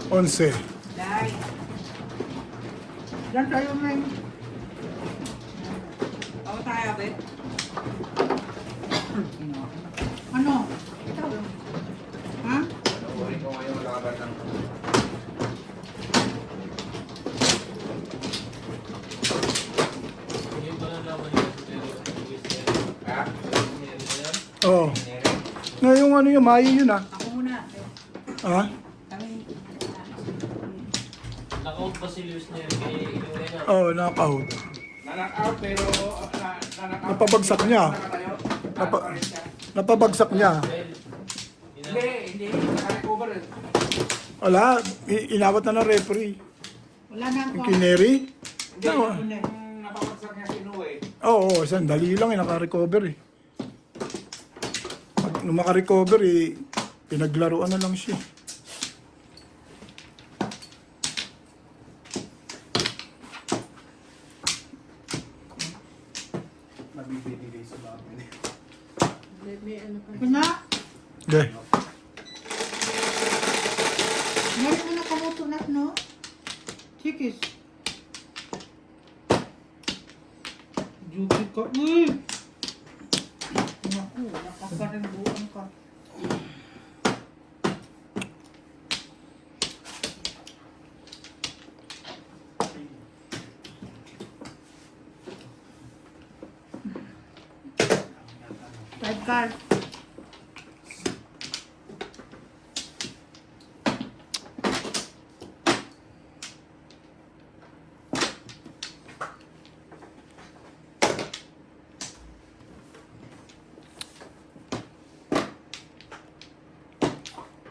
11. Dai. Diyan tayo na yun. Ako tayo, bet. Ano? Ikaw lang. Ha? Nakuhin ko ngayon laban ng... Hindi pa lang naman yung Ha? Oo. Ngayong ano yung Mayo yun ah. Ako muna. Ha? Kami. Naka-out pa si Luis Neri kay Iloena. Oo, knockout. Na-knock-out pero... na-knock-out. Napabagsak niya. Nakatayo. Napa- Pa rin siya. Napabagsak niya. Hindi. Naka-recover. Wala, inawat na ng referee. Wala na ako. Yung kineri? Hindi. Oo. Yung napabagsak niya si Noe. Oo, sandali lang naka-recover eh. Pag nung maka-recover eh, pinaglaruan na lang siya. Nabibigay sa baboy. Kuna? Okay. Meron mo na kamutunat, no? Chikis. Duty ka. Uy! Naku, nakakarimbuan ka. Sidecar.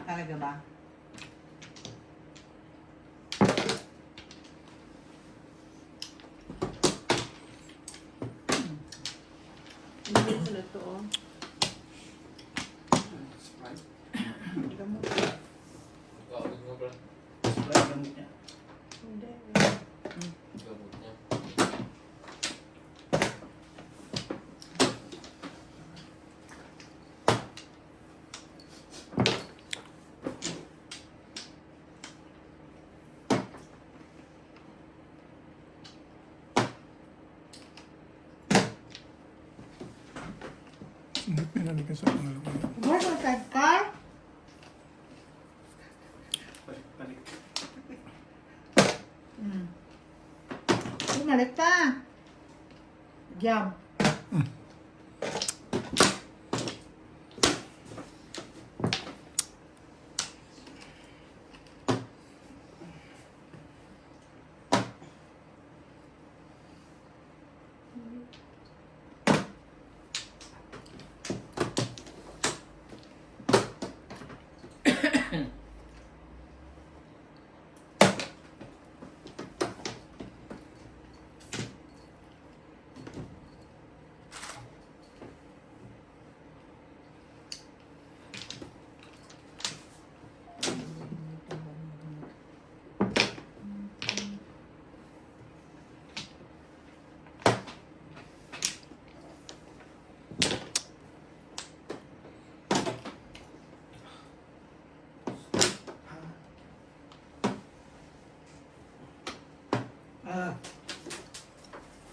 Talaga ba? Hindi sila to, oh. Gamot. Gamot mo bro. Hindi. Gamot niya. Hindi pinalikan sa pangalan ko. Where's my sidecar? Bumalik pa. Jam.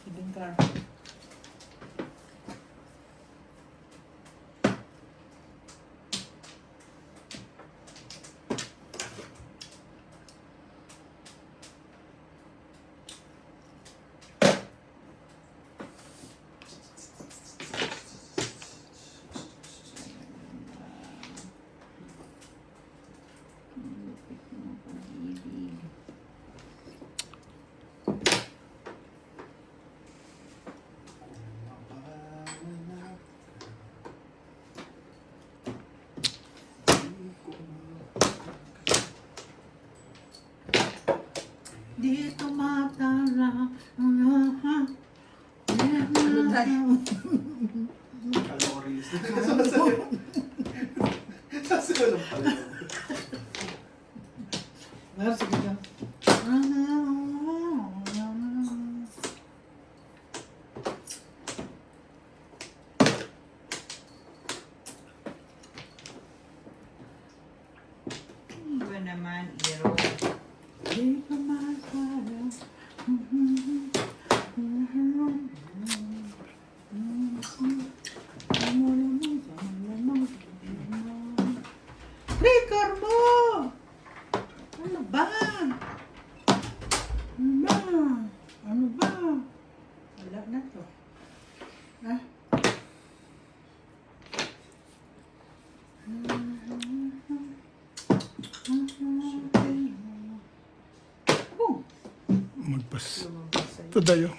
Hidden car. Dito matala. Ano tayo? Calories. Sasagot ng pala. Meron sige ka. Ba naman, Iro? Di ka masaya. Trigger mo! Ano ba? Ano ba? Wala na to. Ah? Oh, Magpas. lumabas sa'yo. Ito dayo.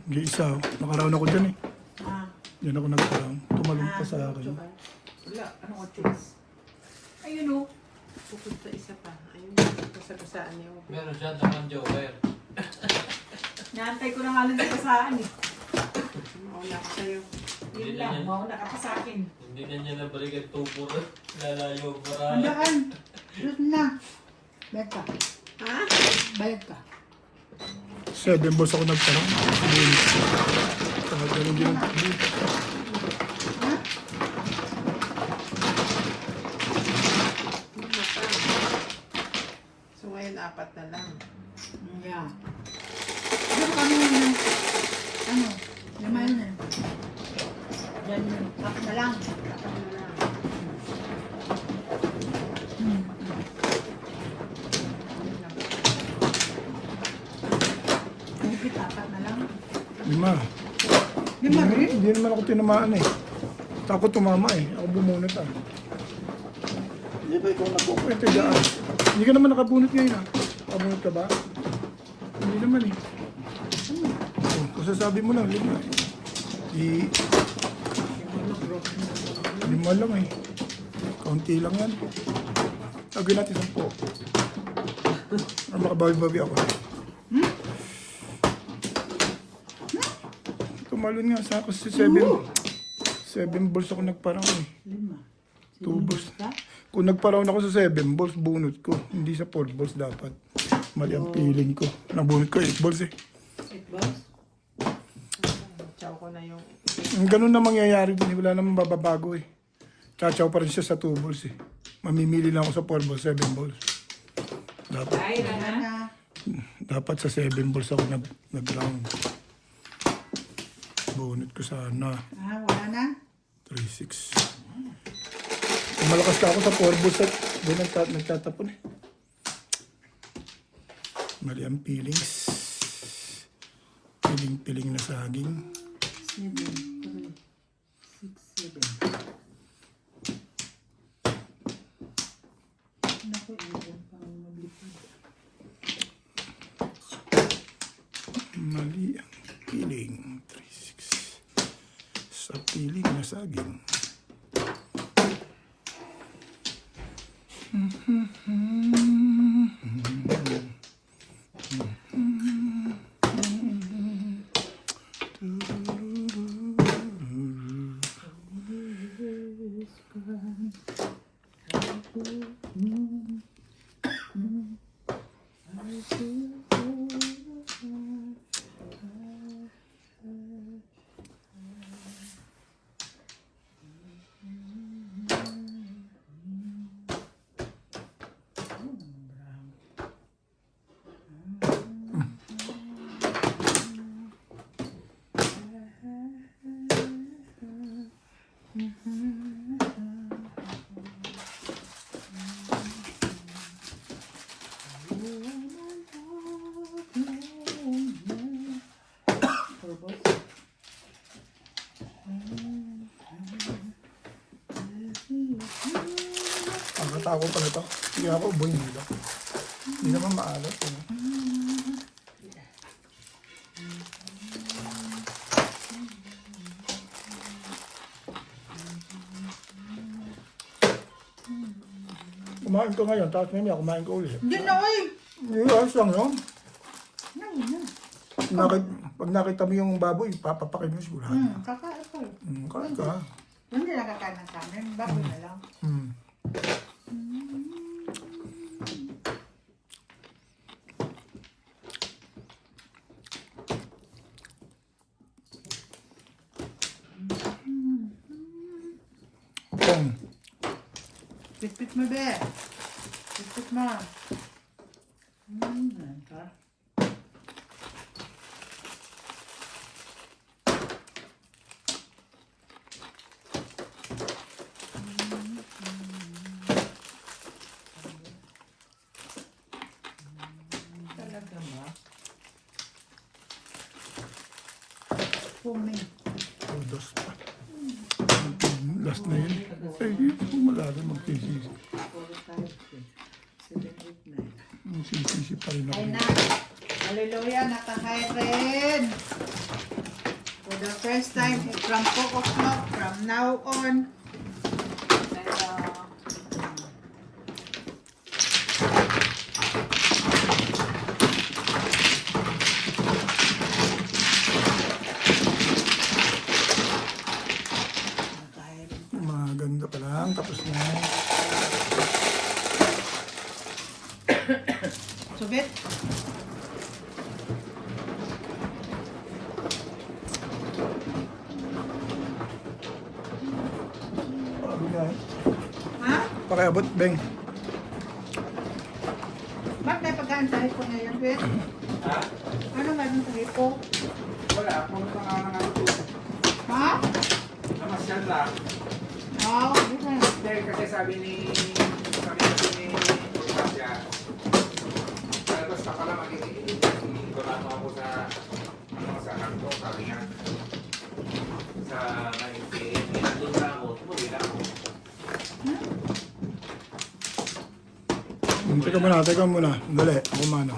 G-isa. Nakaraon ako dyan eh. Ah, Diyan ako nagkaraon. Tumalong pa sa akin. tsaka. Wala, ano ko tips? Ayun o. Bukod sa isa pa. Ayun, kasagasaan niya. Meron siya naman joker. Naantay ko na nga lang sa kasaan eh. Mauna ko sa'yo. Yun lang, mauna ka pa sa akin. Hindi na niya nabalikan tupor. Lalayo para. Andaan. Doon na. Bayad ka. Ha? Bayad ka. 7 balls ako nagparang. Bonus. Saka ganun din. Ha? Ano pa? So ngayon, 4 na lang. Yeah. Doon kami ng, ano, naman na. Diyan yun. Up na lang. 4 na lang. Higit 4 na lang. 5. Lima rin? Hindi naman ako tinamaan eh. Ako tumama eh. Ako bumunot ah. Hindi ba ikaw nakukwento dyan? Hindi ka naman nakabunot ngayon ah. Nakabunot ka ba? Hindi naman eh. Oh, kasasabi mo lang, 5 eh. Lima lang eh. Kaunti lang yan. Lagyan natin 10. Makabawi-bawi ako. Tumalon nga sa ako sa 7. 7 balls ako nagparang eh. 5. 2 balls. Kung nagparaon ako sa 7 balls, bunot ko. Hindi sa 4 balls dapat. Mali ang feeling ko. Nabunot ko 8 balls eh. 8 balls? Chow ko na yung... Ganun na mangyayari din. Wala namang bababago eh. Chachaw pa rin siya sa 2 balls eh. Mamimili lang ako sa 4 balls, 7 balls. Dapat, Ay, na. dapat sa 7 balls ako nag-round. Bunot ko sana. Ah, wala na? 3-6. Kung malakas ka ako sa 4 balls at doon nagtatapon eh. Mali ang feelings. Piling-piling na saging. 7, 3, 6, 7. Naku, iwan pa ang maglipad. Mali ang piling. 3-6. Sa piling na saging. Nakakatakot pala ito. Hindi ako boy nila. Hindi naman maalat. Eh. Kumain ko ngayon, tapos mamaya kumain ko ulit. Hindi na, oy! Ayos lang yun. Nangin na. Pag nakita mo yung baboy, papapakin mo siguro. Kakain ko. Kain ka. Hindi nakakain ng kanin. Baboy na lang. Pong. Pitpit mo, be. Pitpit mo. Ka. Talaga ba? Puming. Oh, dos pa. Last na yun. Ay, malaga magsisisi. 4, 5, 6, 7, 8, 9. Magsisisi pa rin ako. Ay na. Hallelujah, nakahay rin. For the first time from 4 o'clock, from now on. Pero, nakahay rin. Maganda pa lang. Tapos na. Subit. Sabi nga. Ha? Pakiabot, Beng. Ba't may pagkaan sa hipo ngayon, Ben? Ha? Ano meron sa hipo? Wala, pumunta nga ng ano to. Ha? Namasyal lang. Oo, Dahil kasi sabi ni Tasya, tapos na pala magiging ko na ako sa sa kanto, sabi nga. Sa nandun na ako, tumuloy na ako. Teka muna. Dali, ako mano.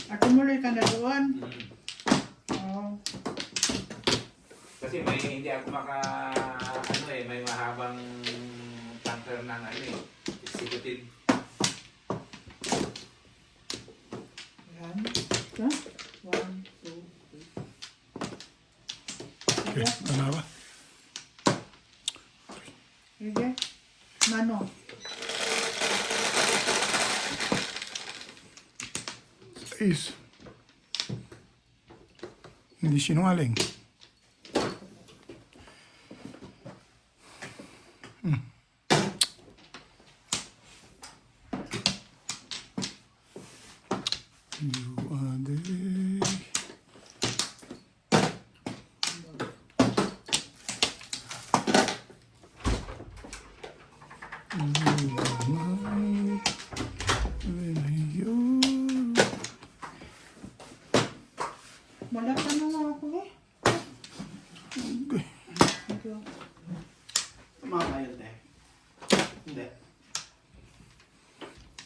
At tumuloy ka na doon. Oo. Kasi may hindi ako may mahabang tanker ng executive. Yan. Ito. 1, 2, 3. Okay, ano ba? Sige. Mano. Is. Hindi sinungaling. You are the... You are mine. When you... Wala ka na nga ako eh. Okay. Thank you. Tumama yun eh. Hindi.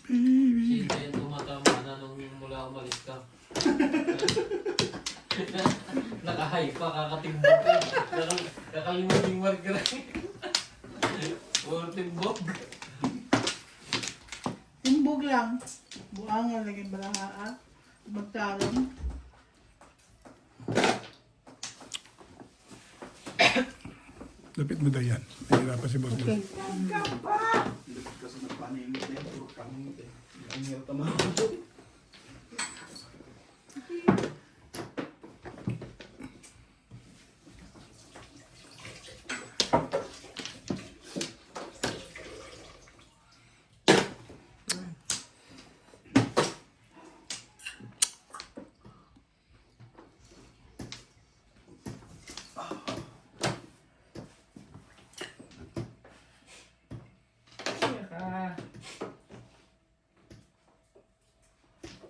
Baby. Sinta yung tumatama na nung mula umalis ka. Nakahay pa, kakatimbok ka. Kakalimutin ka rin. Puro timbok. Timbog lang. Buangan lagi balahaan. Magtarong. Lapit mo daw yan. Nahirapan si boss. Okay. Kasi nagpaningit na yun. Puro paningit eh. Ang hirap tama.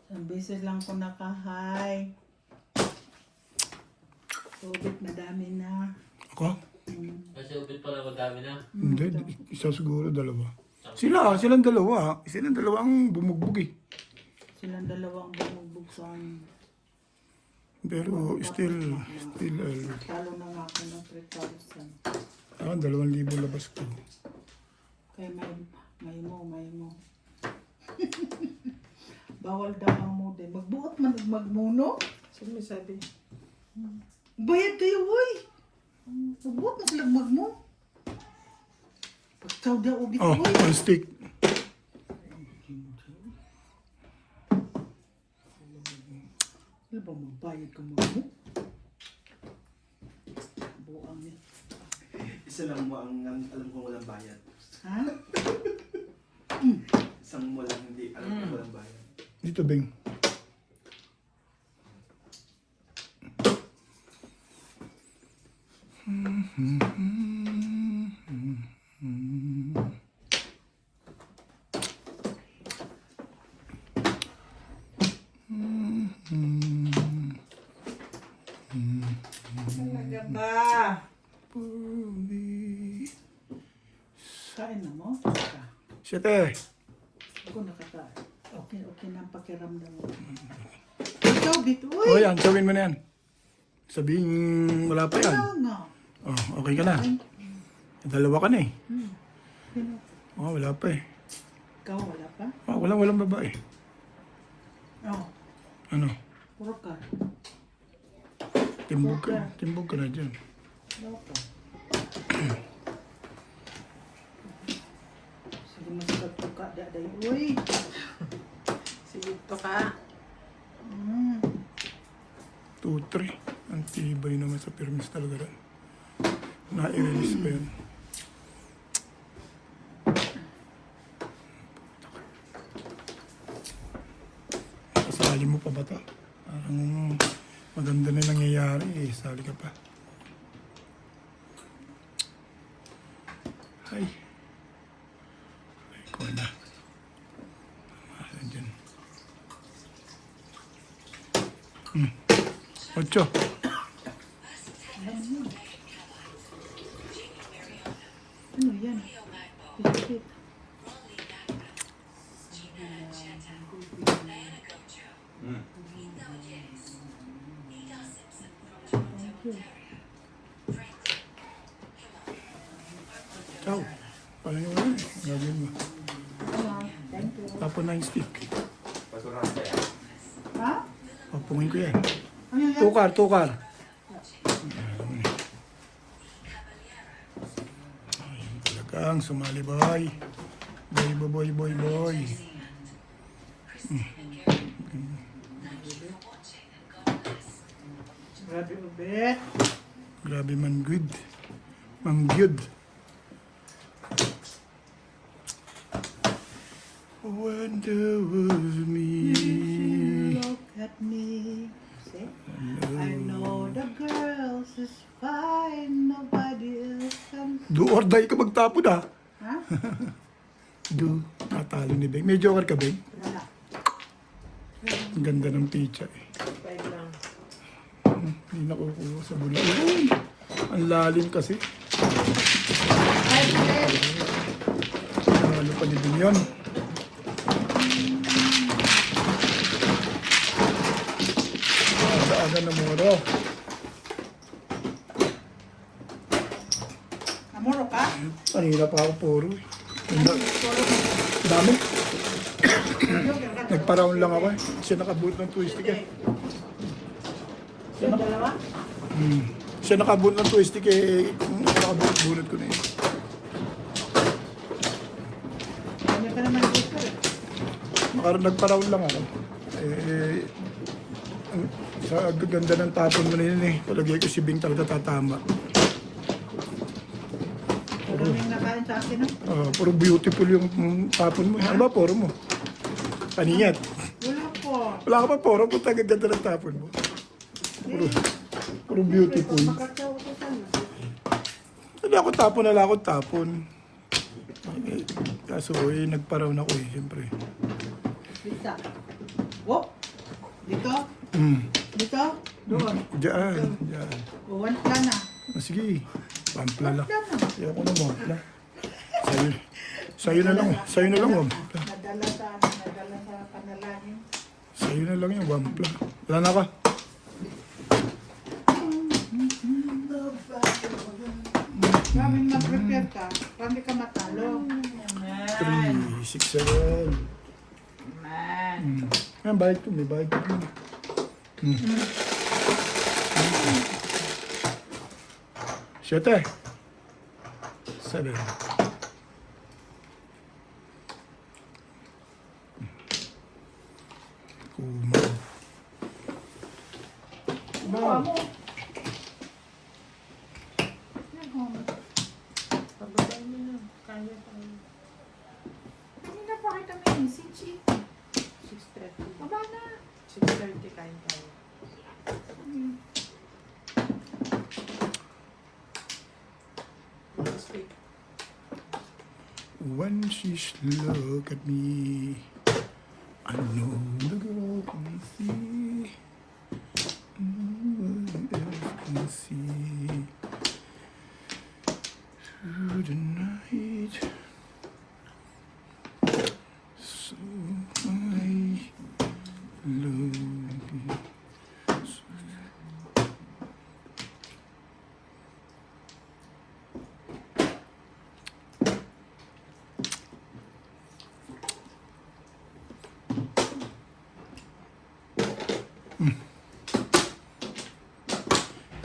Isang beses lang ko nakahay. Tubig madami na. Ako? Kasi ubit pala madami na. Hindi. Isa siguro, dalawa. Silang dalawa. Silang dalawa ang bumugbog eh. Silang dalawang bumugbog sa amin. Pero still, Talo na nga ako ng 3,000. 2,000 labas ko. Kaya may mo. Bawal daw ang mude. Magbuot man ug magmuno. Sino may sabi? Bayad kayo, woy. Magbuot na sila magmo. Pagtaw daw ugit, Oh, woy. on stick. Ano ba magbayad ka magmo? Buang niya. Isa lang mo ang alam kong walang bayad. Ha? Isang mo lang hindi alam kong walang bayad. Dito, Bing. Talaga ba? Kain na mo? Ka. Siyete. Ako nakakain. Okay na ang pakiramdam mo. Ikaw, Bit. O Uy! yan, gawin mo na yan. Sabihin, wala pa yan. Ano nga? Oh, okay ka na. Dalawa ka na eh. Sino? Oh, wala pa eh. Ikaw, wala pa? Oh, walang babae. Oo. Ano? Puro ka. Timbog ka. Timbog ka na dyan. Wala pa. Sige, masarap to ka, daday. Uy! Sige to ka. 2-3. Ang tibay naman sa permis talaga rin. Na-release pa yun. Kasali mo pa ba ito? Parang maganda na nangyayari eh. Sali ka pa. Ay. Ay, ko na. Asan dyan? 8. Ano yan? Biskit. Ciao. Paano yung ano eh? Gagawin mo. Thank you. Tapon na yung stick. Basura na kaya. Ha? Papungin ko yan. Ano yan? Tukar. Ayun talagang sumali boy. Boy. Grabe, Ubet. Grabe man good. Mangyud. When there was me. Look at me. See? I know the girls is fine. Nobody else can. Do or die ka magtapon ah. Ha? Do. Natalo ni Beng. May joker ka, Beng? Wala. Ang ganda ng pizza eh. 5 lang. Hindi nakukuha sa bulan. Uy! Ang lalim kasi. Lalo pa ni Dunion. Aga-aga na muro. Amoro ka? Kanina pa ako puro eh. Dami. Nagpa-round lang ako eh. Siya nakaboot ng twisty eh. Yung dalawa? Siya nakaboot ng twisty eh. Nakaboot ko na eh. Ano ka naman dito eh? Nagpa-round lang ako. Sa ganda ng tapon mo na yun eh. Palagay ko si Bing talaga tatama. Maraming nakain sa akin ah. Puro beautiful yung tapon mo. Ano ba poro mo? Paniyat. Wala po. Wala ka pa poro. Punta ganda ng tapon mo. Puro beautiful. Makakaw ko sana. Hindi ako tapon na lang ako tapon. Kaso nagparaw na ako eh. Siyempre. Dito. Wop! Dito? Dito? Doon. Diyan. O, one plan na. Sige. Pampla lang. Plan na. Ayoko na mo. Sa'yo na lang. Sa'yo na lang. Wampla. Nadala sa panalangin. Sa'yo na lang yung wampla. Wala na ka. Maraming mag-prepare ka. Marami ka matalo. 3, 6, 7. Ayan, bayad ko. May bayad ko. Siyete. 7. Kuma. Bawa mo. When she's look at me, I know the girl can see. No one else can see. Through the night, so I love you.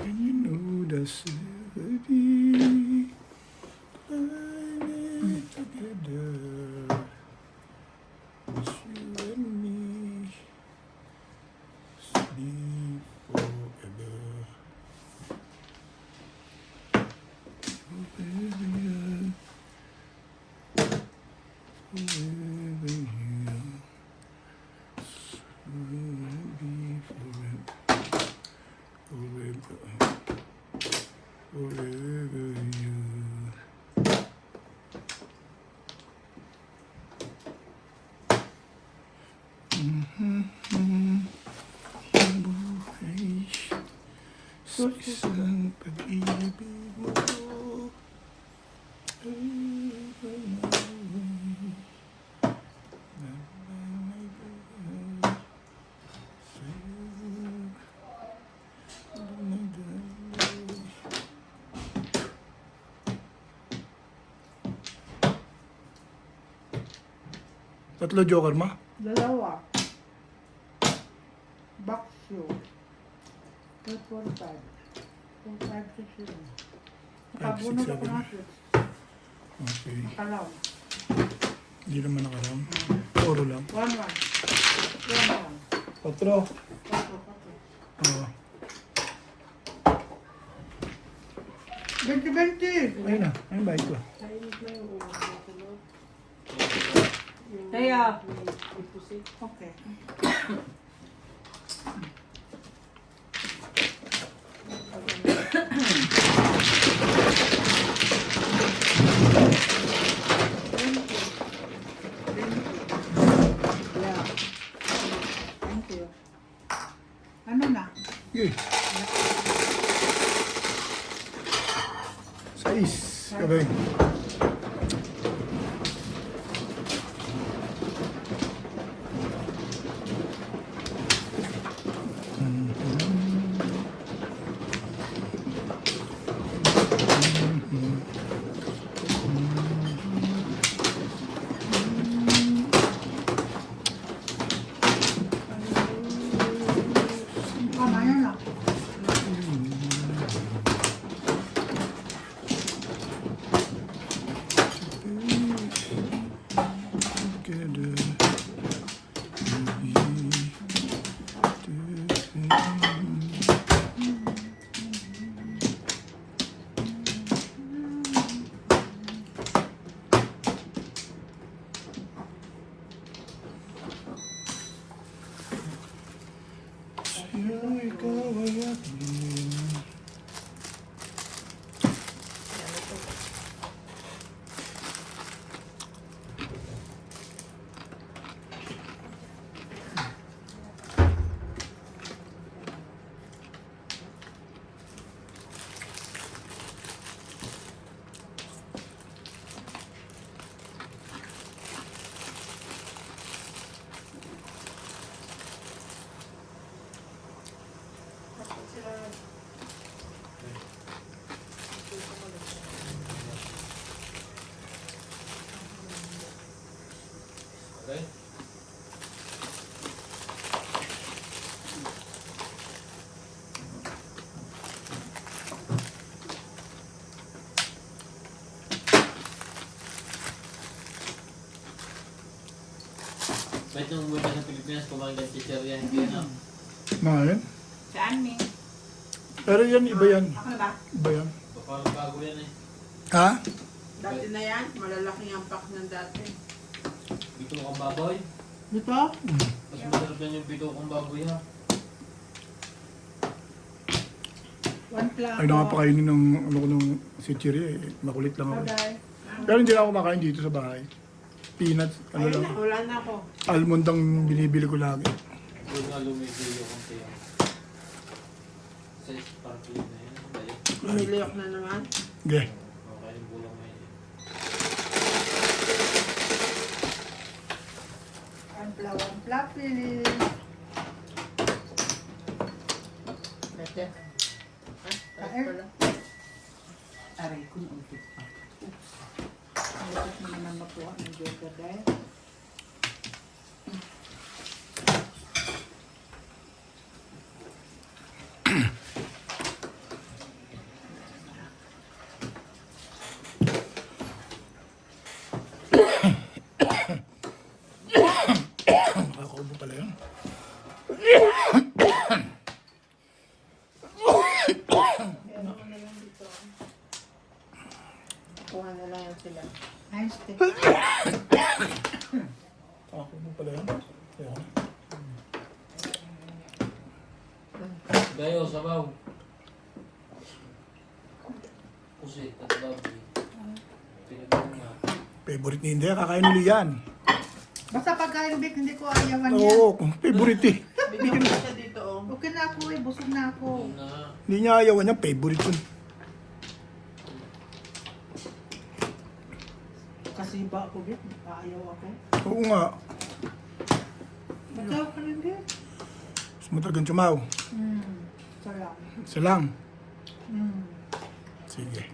And you know that's it. Climbing together, it's you and me, sleep forever. Forever young, forever young, so we'll be forever, forever young. Buhay sa isang pag-ibig mo ay panaway na may buhay sa'yo dumadaloy. Tatlo joker ma? Dalawa. Box shoe. 245. 256 yun. Nakabunod ako ng shoes. Okay. Nakalaw. Hindi naman nakaram. Oro lang. 1-1. 1-1. Patro. Patro. Oo. 20-20. Ayun na. Ayun ba ito? Kaya. Okay. Yeah. Thank you. Ano na? Yun. 6. Kabay. Kamayan na. Together. Sa'yo ikaw ay akin. Okay? Ba't nung muna sa Pilipinas kumain ka chichirya, hindi na. Mahal. Saan, Ming? Pero yan, iba yan. Ako na ba? Iba yan. Parang bago yan eh. Ha? Dati na yan, malalaki ang pack ng dati. Pito kang baboy. Dito? Mas masarap yan yung pito kang baboy ha. One plato. Ay nakapakainin ng ano ko nung si Chiri eh. Makulit lang ako. Koday. Pero hindi na ako kumakain dito sa bahay. Peanuts, ano Ayun lang. na, wala na ako. Almond ang binibili ko lagi. Huwag nga lumigil yung konti yan. Sa sparkling na yun. Dahil, Lumiliyok na naman. Okay. okay yung bulang na yun. Ang fluffy. Bete. Kain. Pala. Aray ko, ang pa. Oops. Ang lapit mo naman makuha ng yoga dahil. Nakakaubo pala yun. Kuha na lang yan sila. Nice tea. Nakakaubo pala yun. Ayan. Gayo, sabaw. Pusit at baboy. Pinagano nga. Favorite ni India, kakain nila yan. Basta pagkain Vic, hindi ko ayawan yan. Oo, favorite eh. Bigyan mo siya dito, oh. Okay na ako eh, busog na ako. Yun na. Hindi niya ayawan niya, favorite yun. Kasi ba ako, Vic? Ayaw ako. Oo nga. Basta ka rin Vic. Mas matagang tsumaw. Sarap. Isa lang. Mm. Sige.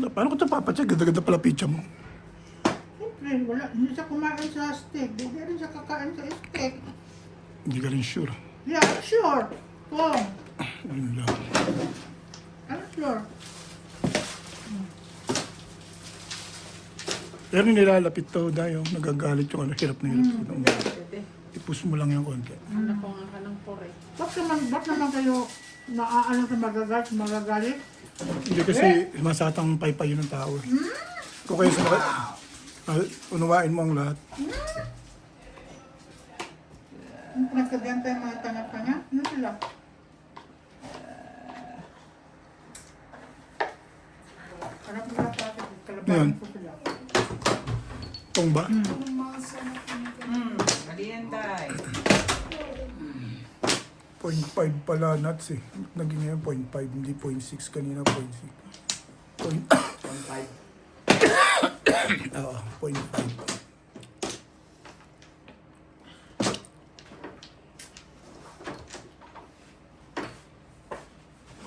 Paano ko ito papacheck? Ganda-ganda pala pizza mo. Siyempre, wala. Hindi siya kumain sa steak. Hindi rin siya kakain sa steak. Hindi ka rin sure. Yeah, sure. Kung. Yun lang. Ano sure? Pero nilalapit to dahil nagagalit yung ano, hirap na hirap. Pwede. Ipus mo lang yung konti. Nakuha ka ng pore. Ba't naman kayo naaano sa magagalit? Hindi kasi masatang paypay yun ng tao. Kung kayo sa unawain mo ang lahat. Nagkagyan tayo mga tanga-tanga. Ano sila? Harap nila sa akin. Yan. Kalabahan ko sila. Tong ba? Malienday. 0.5 pala nuts eh. Naging ngayon 0.5, hindi 0.6 kanina 0.6. 0.5. Oo, 0.5.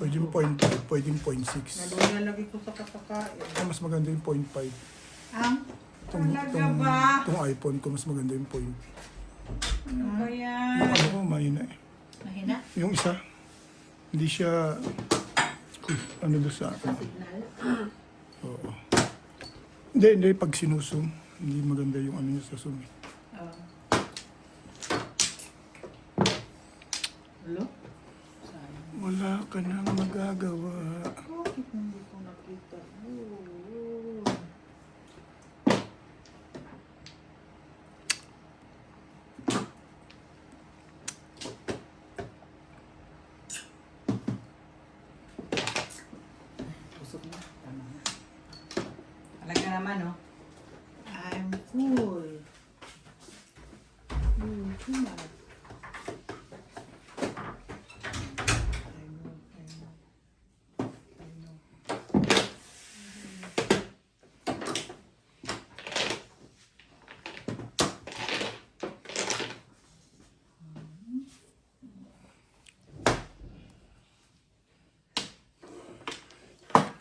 Pwedeng 0.5, pwedeng 0.6. Nalalagay ko sa kapakain. Mas maganda yung 0.5. Ang? Itong iPhone ko, mas maganda yung 0.5. Ano ba yan? Yung ano ko, mahina eh. Mahina? Yung isa, hindi siya, ano doon sa akin. Oo. Hindi, pag sinusum, hindi maganda yung ano niya sa zoom. Hello? Wala ka nang magagawa. Bakit hindi ko nakita? Busog na. Tama na. Talaga naman, oh. I'm full. Too much. I know.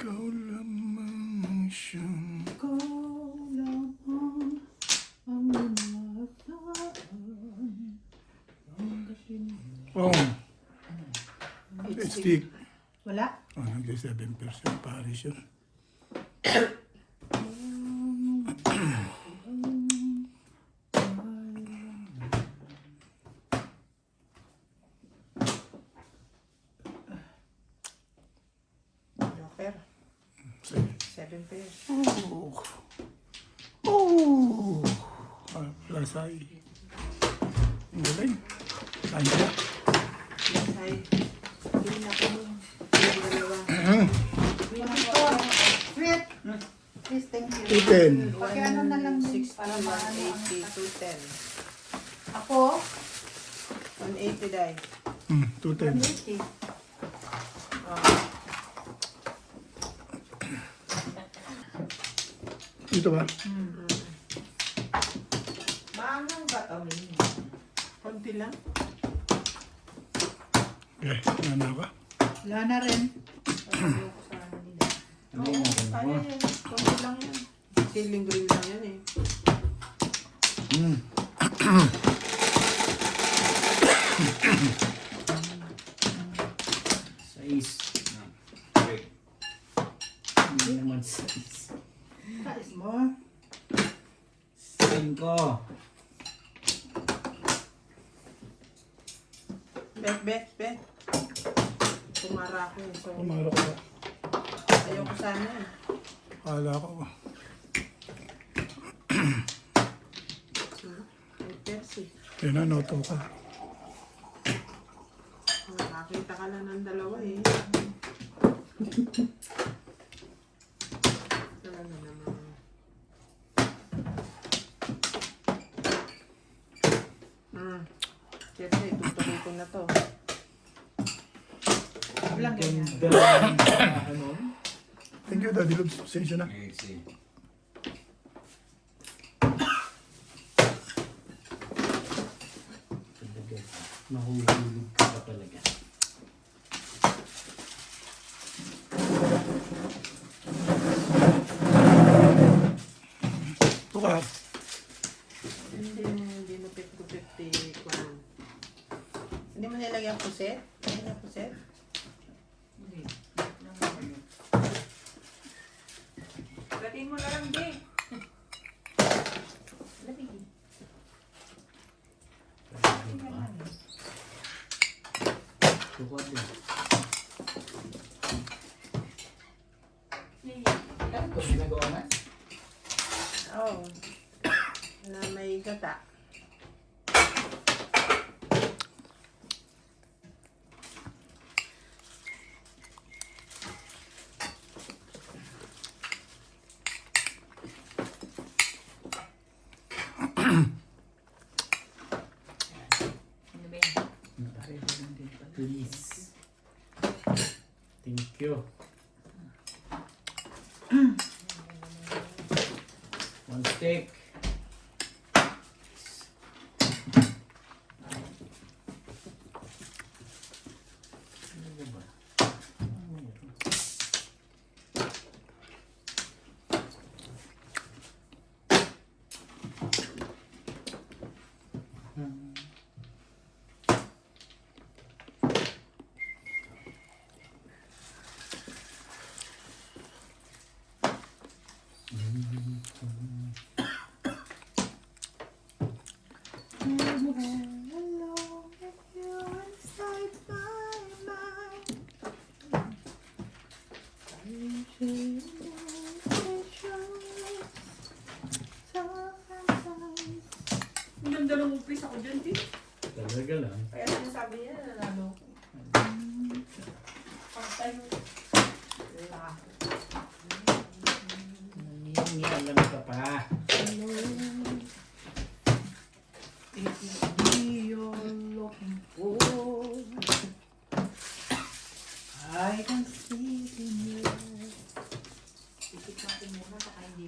Ikaw lamang siyang... Ikaw lamang ang lumataan. Oh, stick. Wala? Oh, nag-7% Paris yun. Joker. Sige. 7 pairs. Oh, Oh! Lasay. Ang galing. Kain ka. Ay, hindi na ko. Yung dalawa. Sweet. Please, thank you. 210. Pakiano na lang din 60, para maano ang 180, 210. Ako, 180 dahil. 210. 180. Dito ba? Maangang ba ito? Konti lang. Okay, ano ba? Wala na rin. Ayoko sa ano nila. Oo, kaya yan. Konti lang yan. Siling green lang yan eh. Size. Okay. Hindi naman size. Kais mo. 5. Bet. Tumara ako eh. So, Kumaro ko. ayoko sana eh. Kala ko. Ay, Percy. Yan na, noto ka. Nakakita ka lang ng dalawa eh. Talaga naman. Percy, tutuloy ko na to. Walang ganyan. Thank you, Daddy Lubs. Pasensya na. Okay, see. Talaga. Nahuhulog ka pa talaga. Ito ka. Hindi mo 50-50 kwan. Hindi mo nilagyan puset? Hindi na puset? Gatin mo na lang, Di. Tukuan din. Ano ito ginagawa na? Oo. Na may gata. Please. Thank you. One stick. Ano ba? Ang ganda ng upis ako dyan, Di. Talaga lang. Kaya sinasabi niya, nanalo ko. Pagtay mo. Nangingialam ka pa. I can see it in you.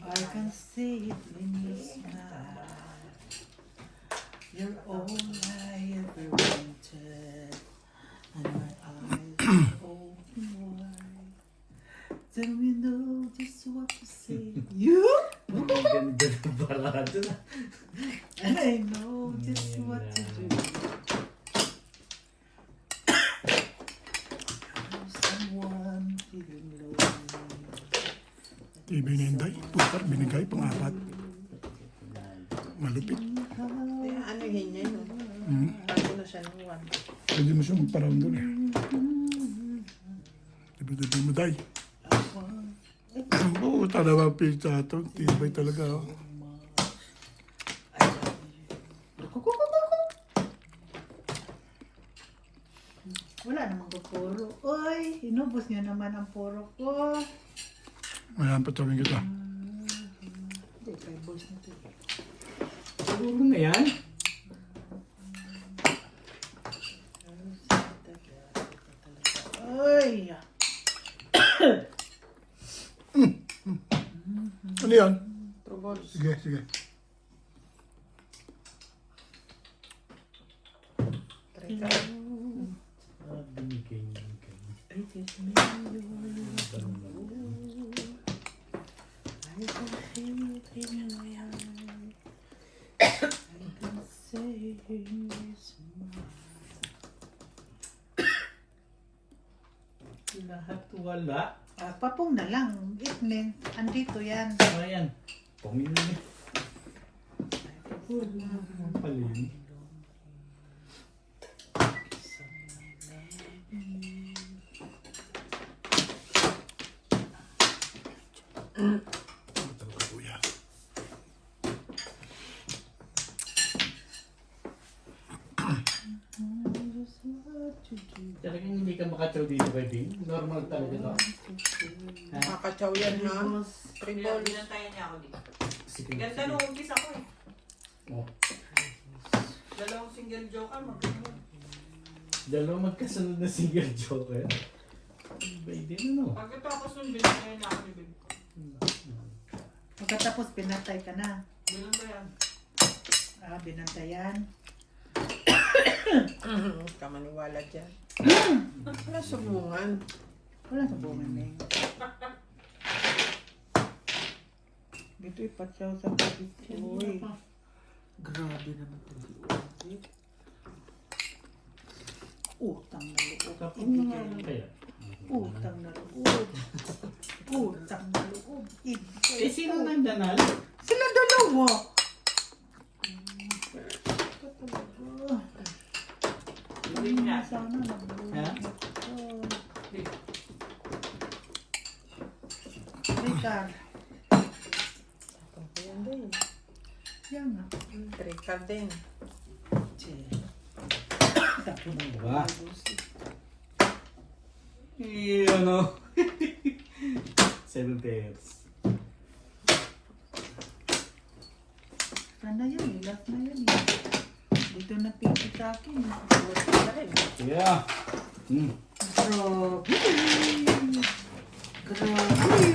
I can see it in your smile. You're all I ever wanted, and my eyes are open wide. Tell me know just what to say. You? Ang ganda ng balado na. I know just what to do. I'm someone feeling lonely. TV ni Inday. Putar, binigay, pang-apat. Malupit. Ano yun niya yun? Bago na siya ng one. Pwede mo siya magpa-round doon eh. Diba mo, Day? Oo, talaga pizza ito. Tibay talaga. Oh. Puro. Uy, inubos niyo naman ang puro ko. Ayan, patawin kita. Hindi, 5 boys na to. Siguro na yan. Uy! Ano yan? Troubles. Sige, sige. Try ka. Binigay niya kayo. It is me, I can feel it in my heart. I can say it's mine. Lahat wala. Papong na lang. Evening. Andito yan. Ayan. Pumili. Wala naman pala yun. Talaga kuya. Talagang hindi ka makachaw dito kay Bing. Normal talaga to. Nakakachaw yan ha. Troubles. Binantayan niya ako dito. Sige. Ganda nung umpisa ko eh. Oh. Dalawang single joker, magkano. Dalawang magkasunod na single joker. Iba din ano. Pagkatapos nun, binantayan niya ako ni Bill. Pagkatapos pinatay ka na. Binantayan. Binantayan. Ka maniwala dyan. Wala sumungan. Wala sa bunga na yun. Dito ipatsaw sa kapit. Uy. Grabe naman ito. Utang na loob. Kapag nga lang kaya. Utang na loob. Utang na loob. Eh, sino nandanal? Sila dalawa. Hindi niya. Sana nagbuhay Ha? ako. Ricard. Tapang ko yan din. Yan nga. Try ka din. Tapos na Ba? Ano? 7 pairs. Sana yan. Last na yan. Dito na piti sa akin. Buti ka rin. Yeah. Grabe. Grabe.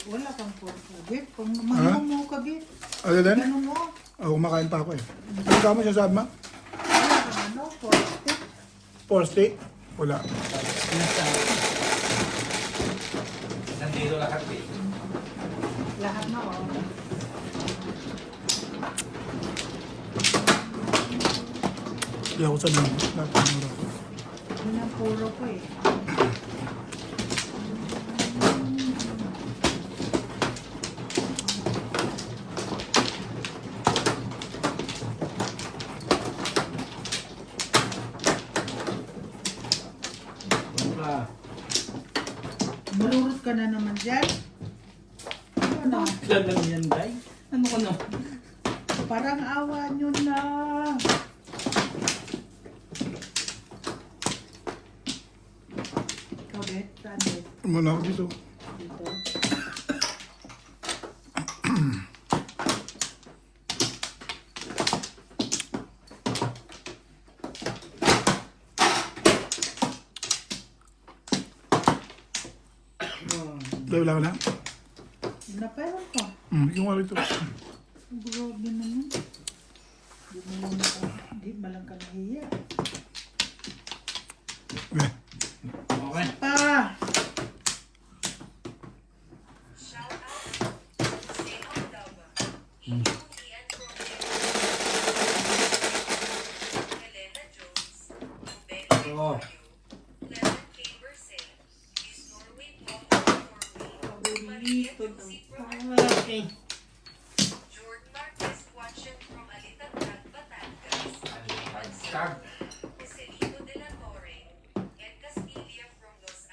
Wala kang porkabit. Kung manong mo kabit, Ano din? ganun mo. Kumakain pa ako eh. Ano ka mo sasabi ma? Wala kang ano, porkabit. Four steak? Wala. Nandito lahat eh. Lahat na oh. Hindi ako sanay. Napamura ko. Yun ang puro ko eh. Wala. Marurot ka na naman dyan. Ano? Wala lang yan, day. Ano ka na? Parang awa nyo na. Ikaw, Bet? Saan, Bet? Muna ako dito. Dito? Dahil wala ka na? Napayawan ka. Yung wala ito. Grabe naman. Di ba lang ka nahiya? Okay. Okay. Pa! Oh. Paborito ng Okay. Jordan Marquez watching from Alitatag, Batangas. Tag. Joselito de la Torre and Castilla from Los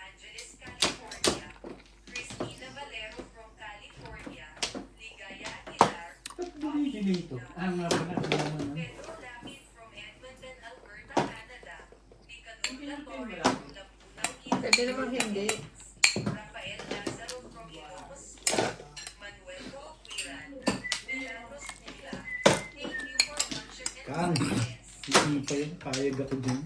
dito. Nga pala, naman. Pedro Lapid from Edmonton, Alberta, Canada. Picanula Torres, Lapu-Lapu, Pwede naman hindi. Rafael Lazaro from Ilocos, Manuel Coaquiran, Milagros Pula. Thank you for watching and Kang. comments. Hindi pa yun. Payag ako dyan.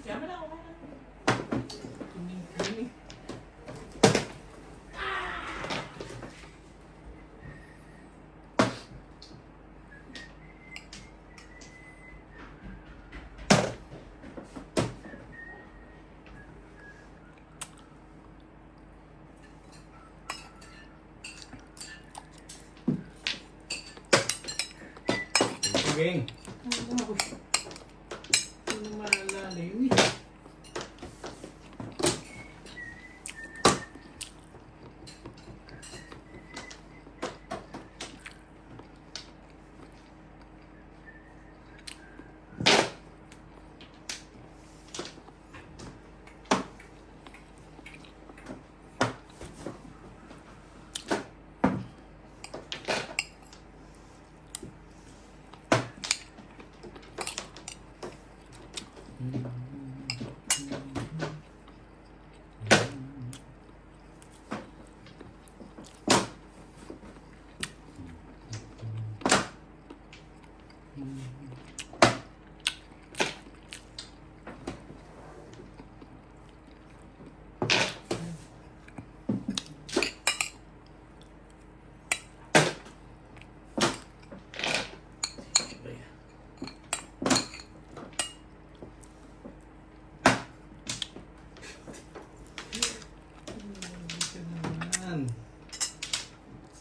Siya mo lang ako. Geng. Ano maalala yun eh.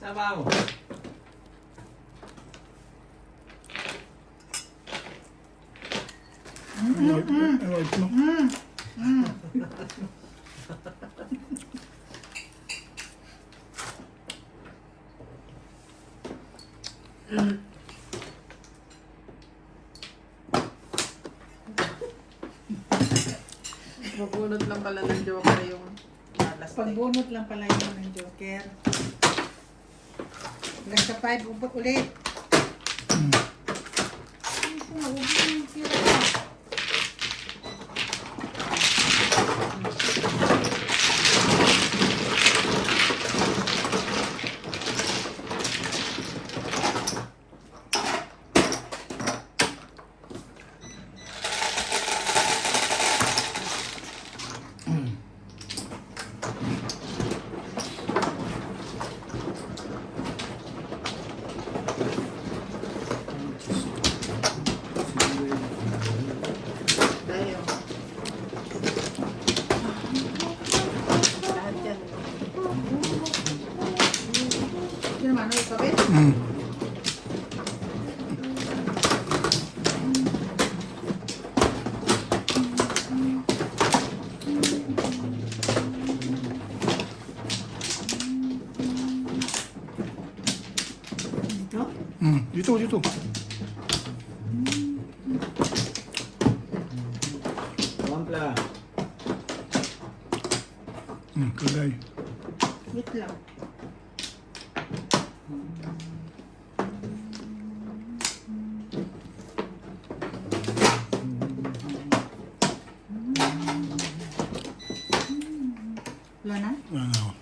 Sabaw. Right mo. Magbunot lang pala ng joker yung malas. Pagbunot lang pala yung ng joker. Hanggang sa 5, ubot ulit. Tayo. Lahat yan. Ito naman, ano ikabit? Dito? Dito, dito. Wampla. Kalay. Wait lang. Wala na? Ano?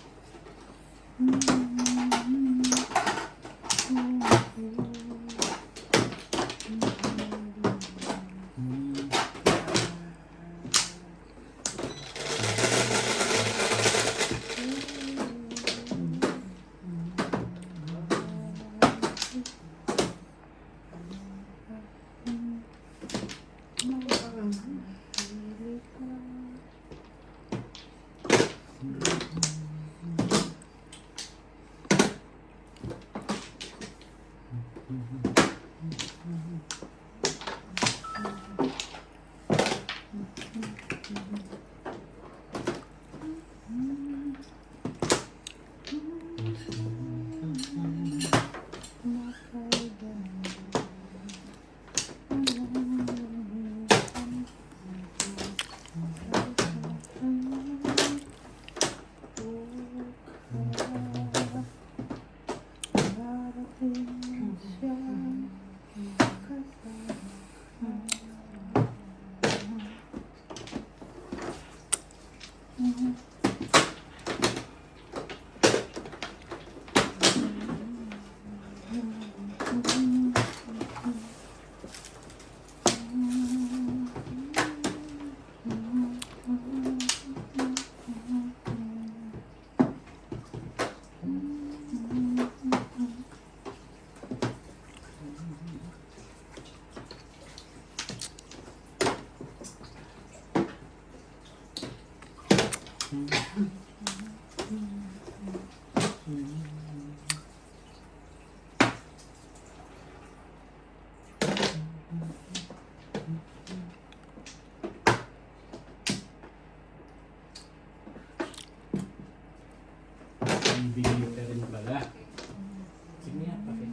Bibigyan ka rin pala. Sige nga, pakit.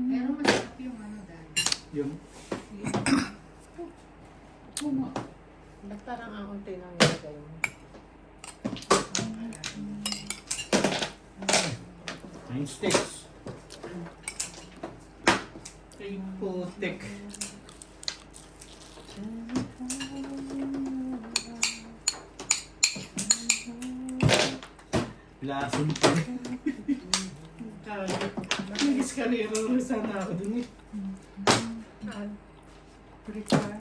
Pero masarap yung ano dahil. Yung Ba't parang ang unti nang nilagay mo? nine sticks. Ay, putik. Lason pa. Nagis ka rin. Sana ako dun eh. Prepare.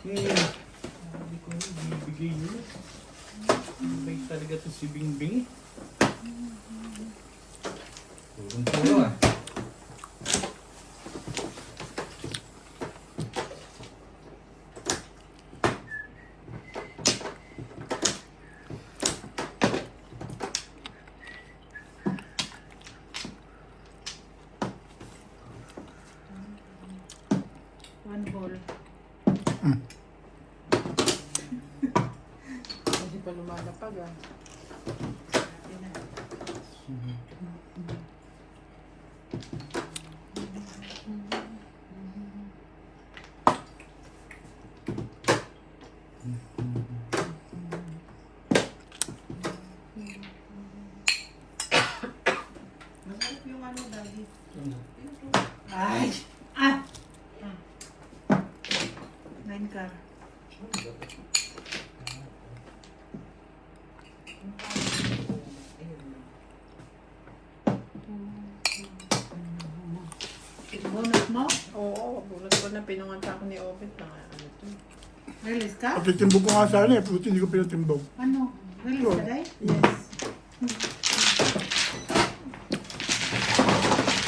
Sabi ko bibigay nyo. Bait talaga to si Bingbing. Purong-puro ah. One bowl. Hindi pa lumalapag ah. Masarap yung ano dahil. Ay! Ah! 9 car. Bonus mo? Oo, bulot ko na pinungan ko ni Obet na ano to. Release ka? Pagkitimbog ko nga sana eh, puti hindi ko pinatimbog. Ano? Release ka dahil? Yes.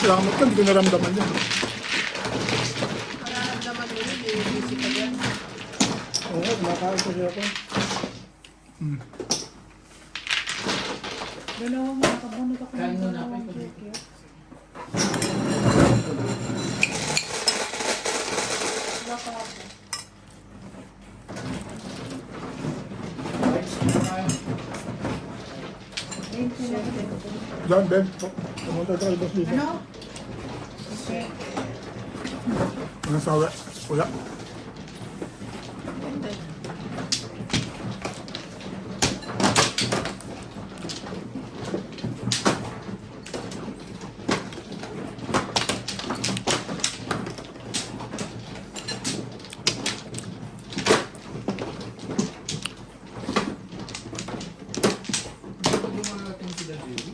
Salamat ka, hindi ko naramdaman yan. Nararamdaman mo yun, busy ka yan. Oo, kumakain kasi ako. Dalawa mo, nakabunod ako Kain ng mo na, dalawang Pay. cake. Wala pa ako. Diyan, Ben. Pumunta tayo boss dito. Ano? Ano sawi? Wala. Tulungan natin sila, Jerry.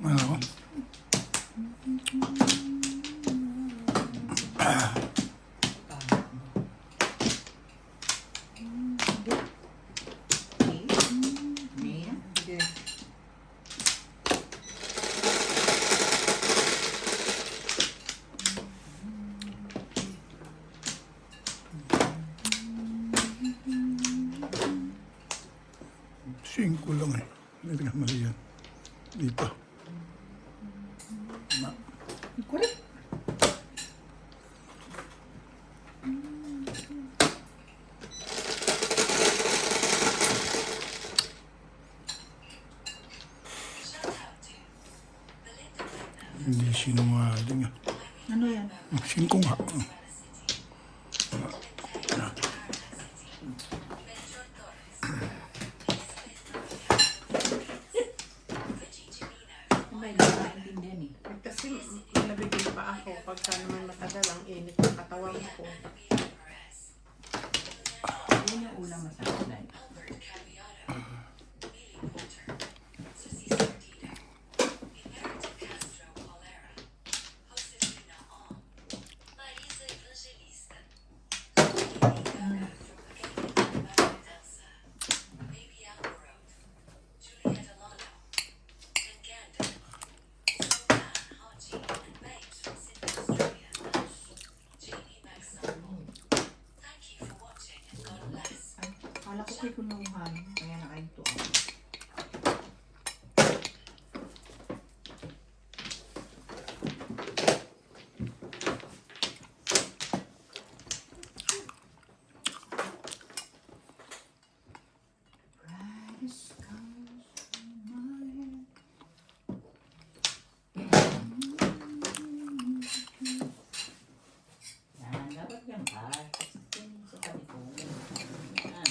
Ano? Sige. Singko lang eh. Hindi ka mali yan. Dito. Na. Correct. Hindi sinungaling ah. Ano yan? Singko nga. May nakaintindihan eh. Kasi nabigil pa ako pagka naman matagal ang init ng katawan ko. Yun yung ulang masakit na. Marisa Evangelista. Baby Alvaro. Juliet Alano. And Ganda. Sohan, Haji, and Babes from Sydney, Australia. Jamie Maxwell. Thank you for watching and God bless. Ay, kala ko kay kunuhan. Kaya nakainto ako. Brightest stars in my head. Yan, dapat yan pa. Yan sa tabi ko. Yan.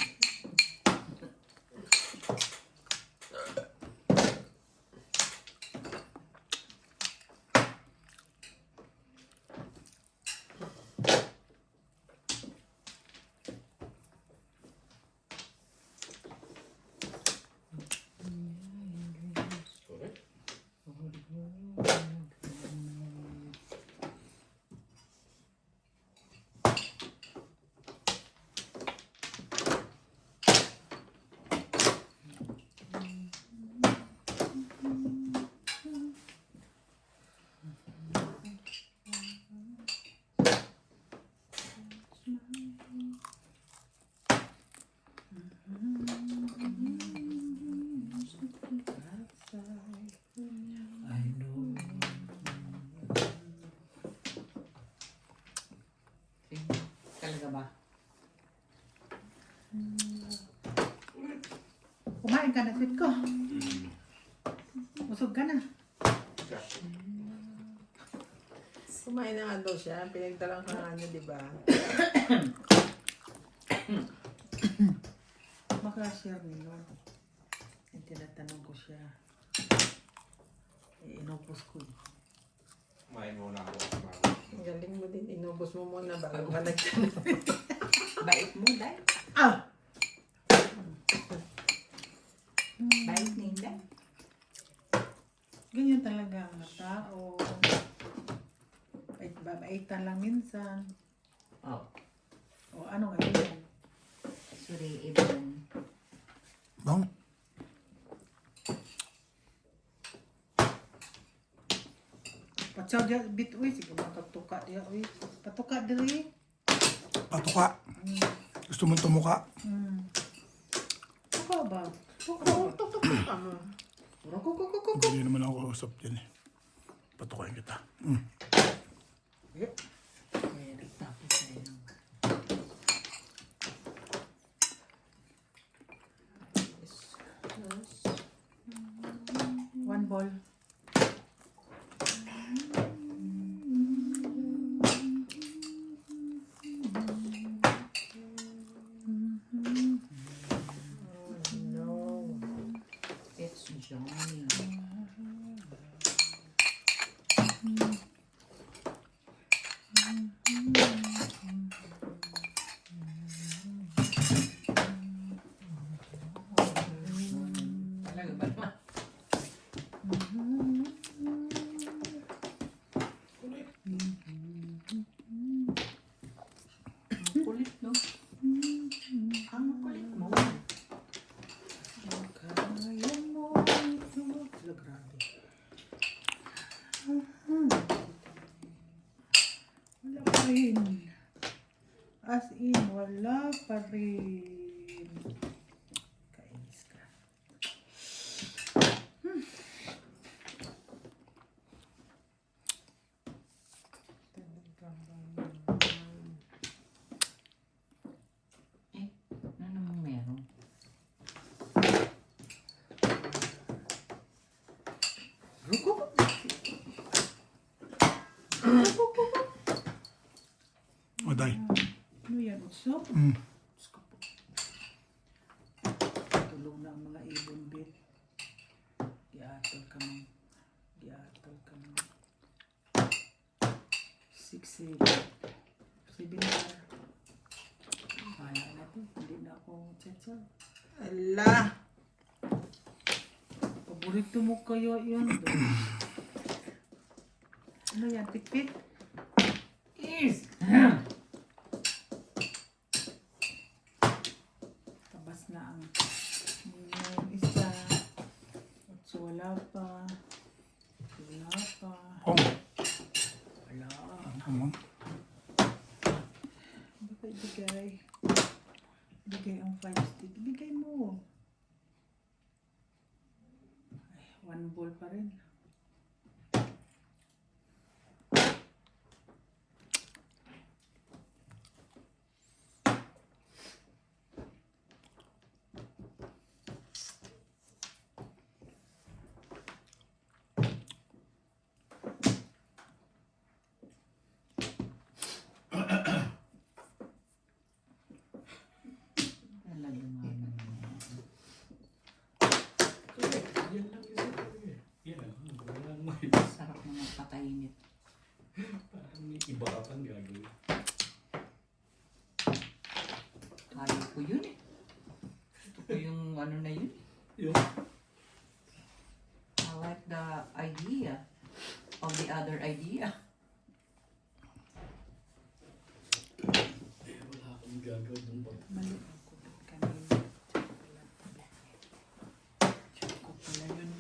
I know. Talaga ba? Kumain ka na, sweet ko. Busog ka na. Kumain na nga daw siya. Pinagdalang ka nga niya, di ba? Maka-share nilo. Yung tinatanong ko siya. Inupos ko. Kumain muna ako. Ang galing mo din. Inubos mo muna bago ka nagtanong. Bait mo, Day. Ah! Bait ni Day. Ganyan talaga ang mga tao. Bait-babaitan lang minsan. Oh, O ano nga yun? sorry, Ibon. Bang? Patsaw diya bit uy. Sige makatuka diya uy. Patuka diri. Patuka. Gusto mong tumuka? Tuka ba? Tuk-tuk ka mo. Kukukukuku. Hindi naman ako kausap dyan eh. Patukain kita. Very tough sa'yo. One ball. No. It's Johnny. Talaga ba naman? Ang kulit, no? Ang kulit mo. Kaya mo ito. Wala, grabe. Wala pa rin. As in, wala pa rin. Kainis ka. Eh, ano namang meron? Maday. Ano yan, utso? Diyos ko po. Tulong na ang mga ibon bit. Giatol ka mo. Giatol ka mo. 6-7. 7 na. Kaya na to. Hindi na ako chachaw. Ala! Paborito mo kayo yun. Ano yan, pikpik? Is! Tabas na ang isa. Utso, wala pa. Wala pa. Oh, Wala. ano? Baka ibigay. Ibigay ang 5 stick. Ibigay mo. Ay, 1 ball pa rin. Wala dumaman. Yan lang isa talaga eh. Yan, walang may Sarap na magpatainit. parang may iba ka pang gagawin. Kaya ko yun eh. Gusto ko yung ano na yun. Yung, I like the idea of the other idea. eh, wala akong gagawin ng bata. Mali ang kulit kanina. Tsaka pala yun.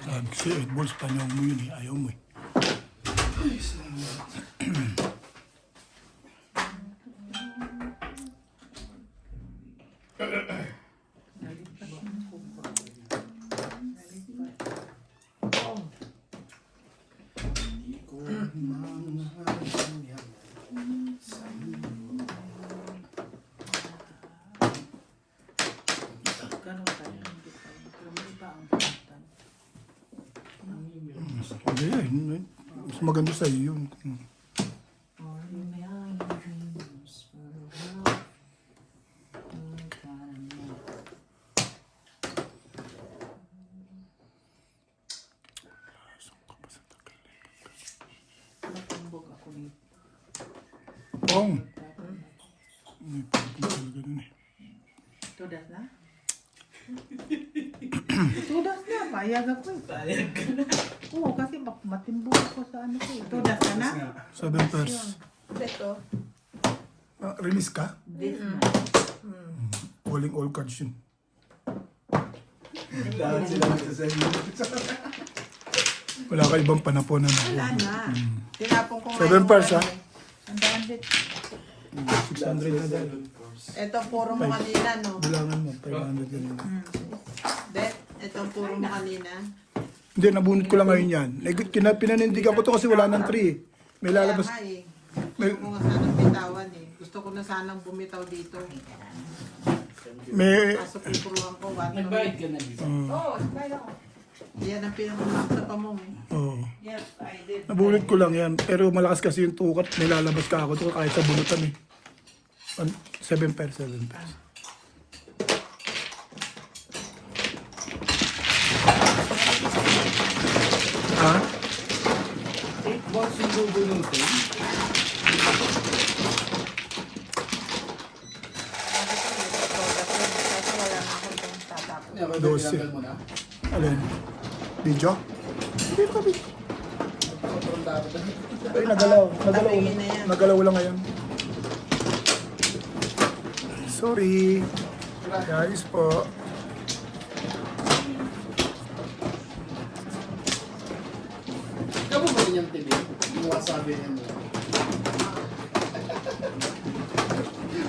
Sabi kasi 8 balls, tanyaw mo yun eh. Ayaw mo eh. Nalipat yung kuba. Nalipat. Hindi ko mangangayang sa'yo. Ganon tayo. Hindi pa yun. Pero may iba ang palitan. Hindi eh. Mas maganda sa'yo yun. Only my dreams were well. Natumbog ako nito. Pong! May pagpapit talaga dun eh. Tudas na? Tudas na. Payag ako eh. Payag ka na. Oo, kasi matimbog ako sa ano ko eh. Tudas ka na? 7 pairs. Ito. Release ka? This na. Calling all cards yun. Lahat sila nagsasabi. Wala ka ibang panaponan na. Wala na. Tinapon ko nga 7 yung pairs ha? ano. Ang bandit. 600 na dahil. Ito puro mo kanina, no? Bilangan mo, 500 ganun. Then, Ito ang puro mo kanina. Hindi, nabunot ko lang ngayon yan. Pinanindigan ko to kasi wala ng tree. May lalabas. Kaya nga eh. May- Gusto ko nga sanang bitawan eh. Gusto ko na sanang bumitaw dito. May, Kaso pupuruhan ko. Nagbayad ka na dito. Yan ang pinakamaksa pa mo eh. oh. Yes, I did. Nabunot ko lang yan. Pero malakas kasi yung tukat. May lalabas ka ako to kahit sa bunutan eh. 7 pairs, 7 pairs. Ha? 8 balls yung bubunutin. Kasi wala na akong itong tatapos. 12. Alin? Video? Hindi pa, video. Ay, nagalaw. Tabingin na yan. Nagalaw lang ngayon. Sorry. Guys po. Ikaw mo ba rin yung TV? Yung wasabi niya mo.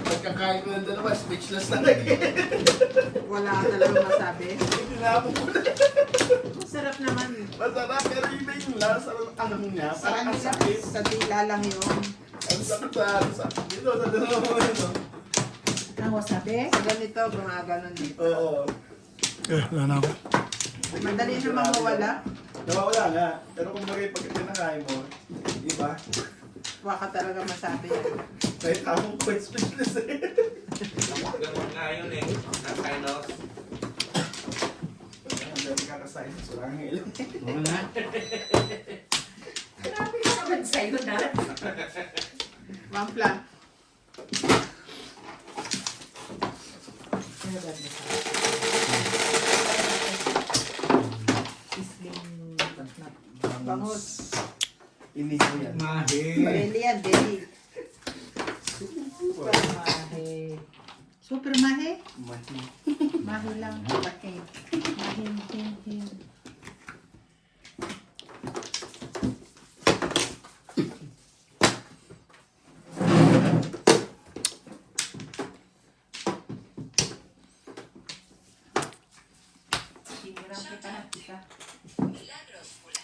Pagkakain ko ng dalawa, speechless na rin. Wala ka talagang masabi. Tinapon ko na. Masarap naman. Masarap, pero iba yung lasa ng anong niya. Sa Parang ang kanila, sakit. sa dila lang yun. Ang sakit sa dito, sa dalawa mo yun. Ang wasabi? Sa ganito, gumaganon dito. Oo. Wala na ako. Madali naman mawala. Nawawala nga. Pero kung bagay pag pinakain mo, di ba? Huwag ka talaga masabi yan. Kahit akong ko speechless eh. Ganun nga yun eh. Nakakinos. Ang dami kakasain sa surangil. Grabe ka naman sa'yo na. Wampla. Bangus. Ini ko yan. Mahe. Belly yan, belly. Super mahe. Super mahe? Mahi. Mahe lang. Mahe. Mahe, mahe. Sinirang kita ng isa. Milagros pula.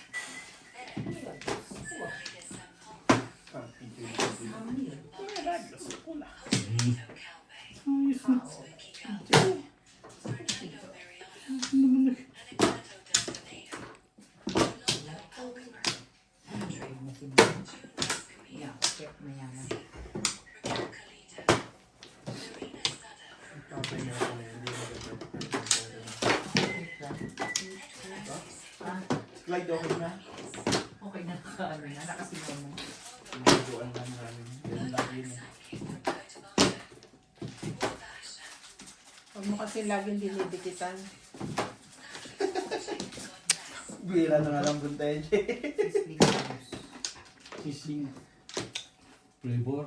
Yeah, okay, mayaman. Slide okay na. Okay na, ano na, nakasigaw na. Sinuduan lang namin. Yan lagi yun eh. Huwag mo kasi laging dinidikitan. Bira na nga lang buntayan siya. Sisling bangus. Sising. Flavor.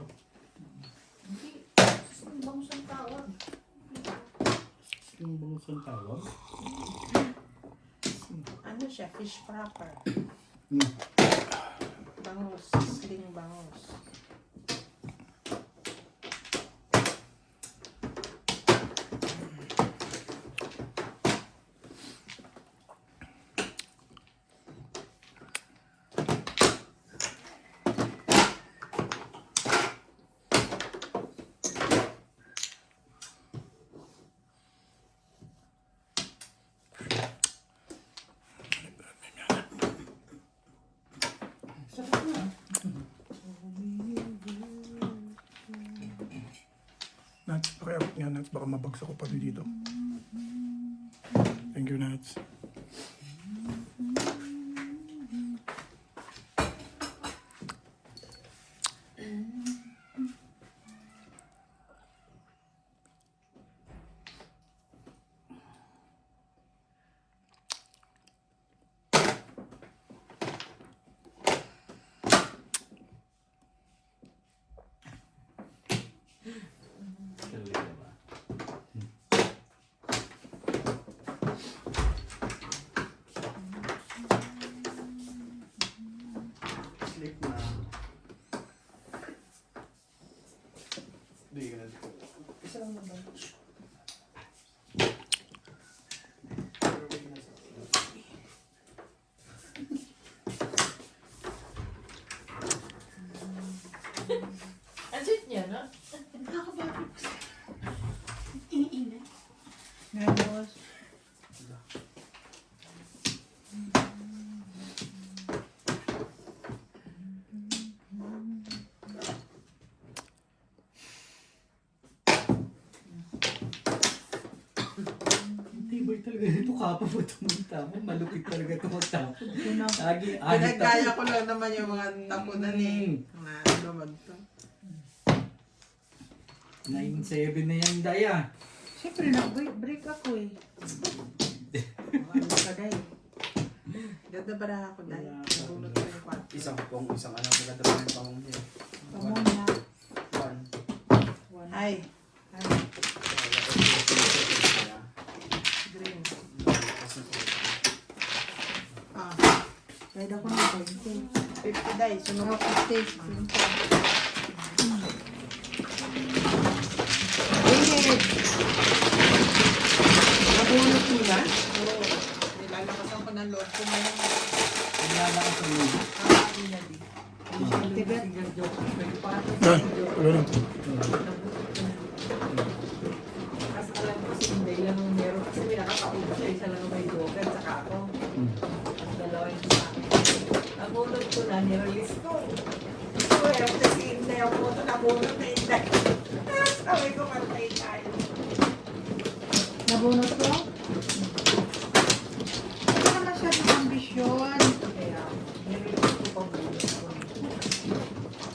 Hindi, sisling bangus ang tawag. Yung bangus ang tawag. Ano siya? Fish proper. Bangus. Sling bangus. Nats, pakiabot niya, Nats. Baka mabagsak ko pa rin dito. Thank you, Nats. Sleep na. Hindi ka na dito. Isa lang naman. Pero may talaga nito kapag mo tumutapon. Malupit talaga ito magtapon. Lagi, Pinagkaya ko lang naman yung mga tapunan eh. Na naman to. 9-7 na yan, Daya. Siyempre, nag-break ako eh. Ano ka dahil? Ganda ba na ako dahil? Nabunot ko yung kwarto. Isang ano, maganda yung pamong niya. Pamuna. One. Ay, Ay, green. Ah, kahit ako na 20. 50 days. Sunod Sunod ako. ko stage. David! Nabunot mo na? Oo. Nilalakasan ko ng loob ko ngayon. Nilalakas ang mga. Tibet. Yan, wala na. Kasi alam ko si Inday lang ang meron. Kasi may nakakauna siya. Isa lang ang may joker. Saka ako. At dalawa yung sa akin. Nabunod ko na. Nirelease ko. So, after si Inday ako ito. Nabunod na Inday. Sabi ko, matay tayo. Nabunot ko? Hindi na masyadong ambisyon. Kaya, nirelease ko pang bunod ko.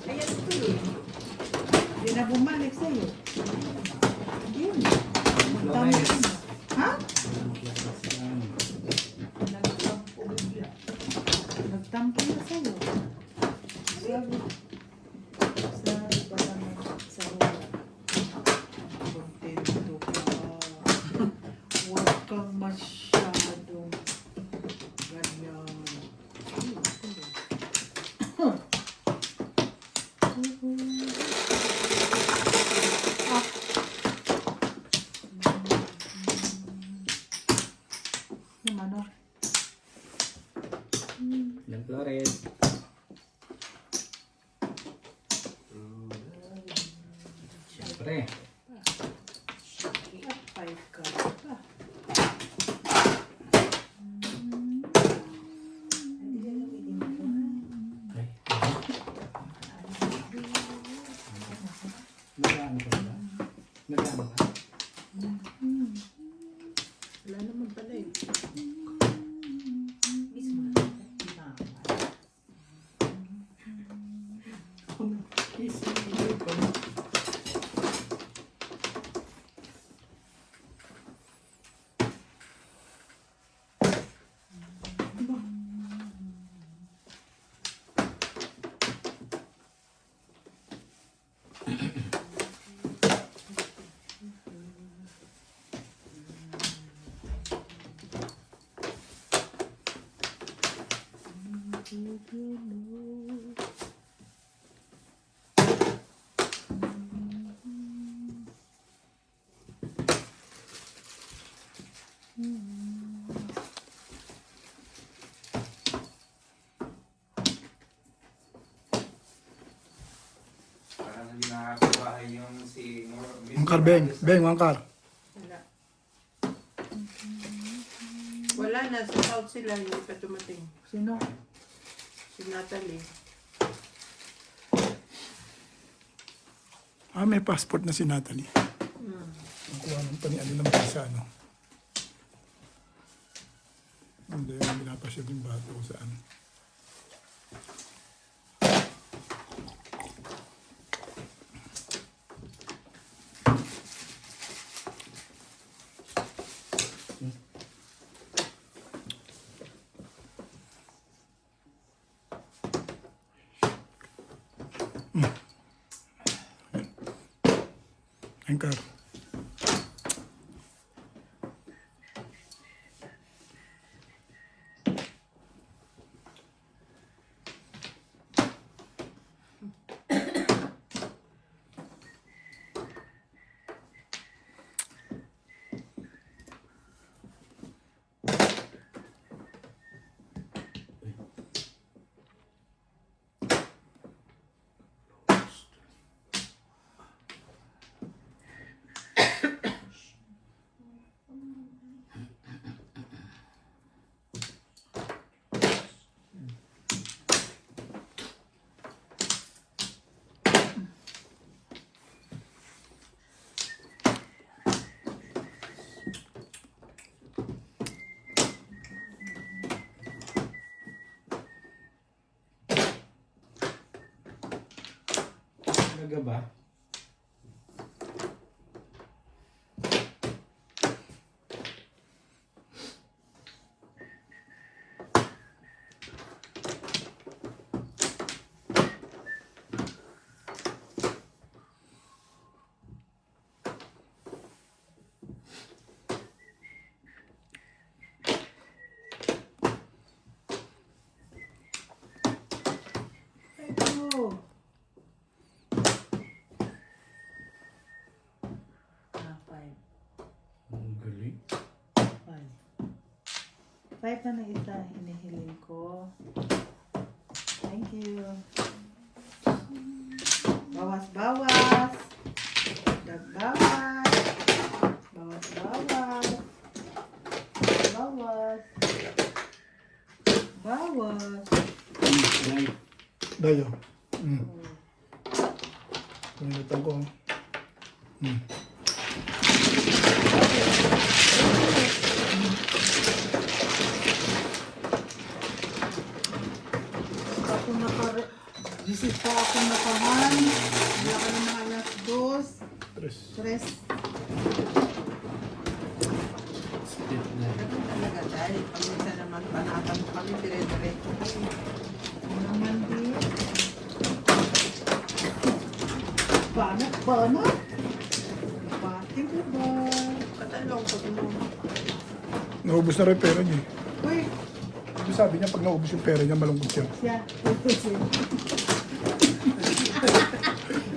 Ayan ito eh. Hindi na bumalik sa'yo. Yun. Magdami ka na. Ha? Nagtampo bigla. Nagtampo na sa'yo. Sabi. Sabi pa naman sa wala. Kontento ka. Huwag kang masyadong ganyan. Naman o. Yan, Flores. Siyempre. Apay ka pa. Ay. Nagano ka ba? Nagano ka? Wala naman pala eh. Mismo na. Parang hindi nakakabahay yung si Wangkar, Beng. Beng, Wangkar. Wala. Wala na. Sa South sila. Hindi pa dumating. Sino? Si Natalie. Ah, may passport na si Natalie. Nakuha ng paniali ng visa, no? Hindi, binapasya din bata ko saan. Anchor. Talaga ba? Ito. Ah, 5. Ang galing. 5. 5 na ng isa, hinihiling ko. Thank you. Bawas-bawas. Dagbawas. Bawas-bawas. Bawas. Bawas. Right. Dayo. Pinilutan ko. Ako this is pa ako nakahan. Wala ka na mga alas 2. 3. Split na. Talaga dahil pag minsan naman panatan kami dire-diretso kayo. Naman din. Banat. Bating ko ba? Katalong pag mo. Naubos na rin yung pera niya. Uy, Kasi sabi niya, pag naubos yung pera niya, malungkot siya. siya. Ito siya.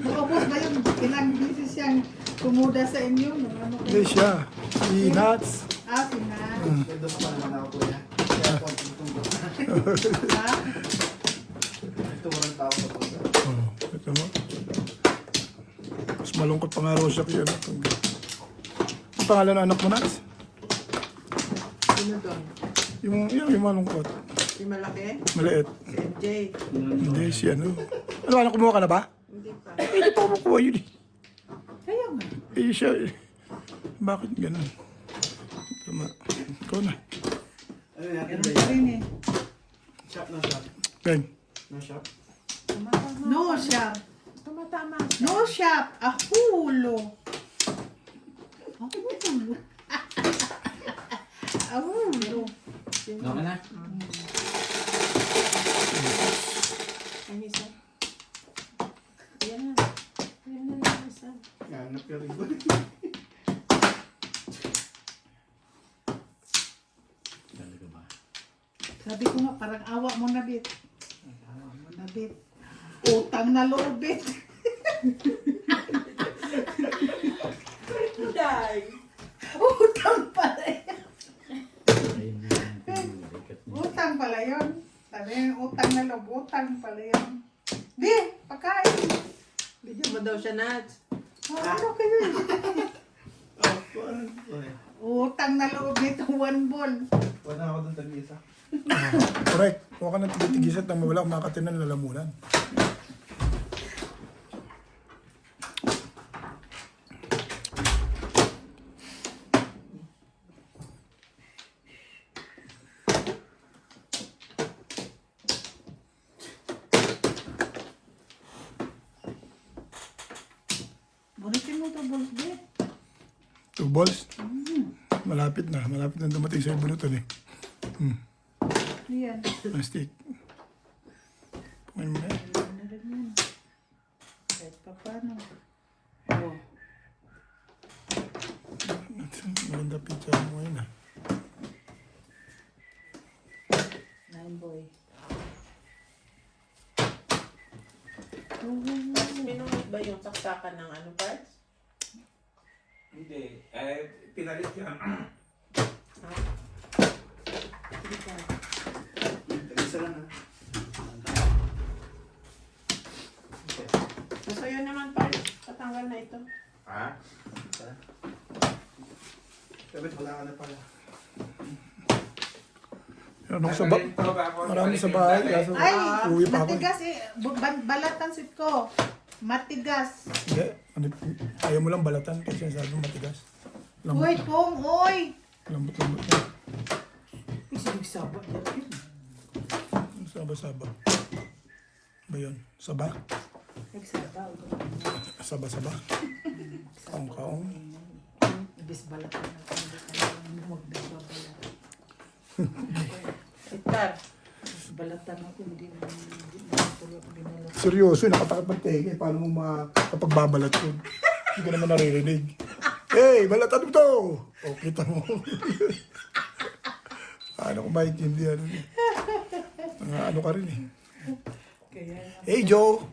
Naubos ba yun? Ilang beses siyang kumuda sa inyo? Ano Hindi kayo? siya. Si Nats. Ah, si Nat. Ganda pa naman ako po yan. Kaya po, tutungkol. Ha? Ito walang tao sa po. Oh, ito mo. Mas malungkot pa nga raw siya kaya. Ang pangalan ng anak mo, Nats? Sino doon? Yung malungkot. Si malaki? Maliit. Si MJ? Hindi, si ano. Ano, kumuha ka na ba? Hindi pa. Eh, hindi pa kumukuha yun eh. Kaya nga. Eh, siya eh. Bakit ganun? Tama. Ikaw na. Ano natin Meron ba pa rin eh. Shop na shop. Gang. No shop? Tumatama. No shop. Tumatama. No shop. Ahulo. Ahulo. Ahulo. No ka na? Ang isa. Yan na. Yan na lang isa. Hanap ka rin ba? Talaga ba? Sabi ko nga, parang awa mo na, Bit. Awa mo na, Bit. Utang na loob, Bit. Utang pala yun. Ayun na yan. Ikat niya. Utang pala yun. Sabi yung utang na loob, utang pala yun. Di, pagkain. Bigyan mo daw siya, Nats. Ano kayo? Oh, ano? Okay. Utang na loob nito, 1 ball. Wala ako doon tag-isa. Correct. Huwag ka nang tigitigisat nang mawala kumakatin ng lalamunan. Bunitin mo ito, balls, Bit. 2 balls. Malapit na. Malapit na dumating sa bunutan eh. Yan. Plastic. Pungin mo na eh. Ano na rin yan. Kahit pa paano. Oh. Maganda picture mo ngayon ah. 9 boy. Tapos minunod ba yung saksakan ng ano parts? Hindi. Pinalit yan. Tag-isa lang ha. So yun naman parts. Patanggal na ito. Ha? Sabi, wala ka na pala. Ano sa ba? Marami sa bahay. Kaso Ay, uwi pa ako. matigas eh. Balatan sit ko. Matigas. Hindi. Ano, ayaw mo lang balatan kasi sabi mo matigas. Lambot Uy, na. Pong, uy! Lambot na. Isig saba. Saba-saba. Ba yun? Saba? Nagsaba. Saba-saba. Kaong-kaong. Ibis balatan ako. Hindi ka naman huwag nagbabalat. Itar. Ibis balatan ako. Hindi mo tulog binalat. Seryoso, nakatakot magteke. Paano mo makapagbabalat yun? Hindi ka naman naririnig. Hey, balatan mo to! O, kita mo. Ano ko maintindihan? Ano ka rin eh. Kaya Hey, Joe!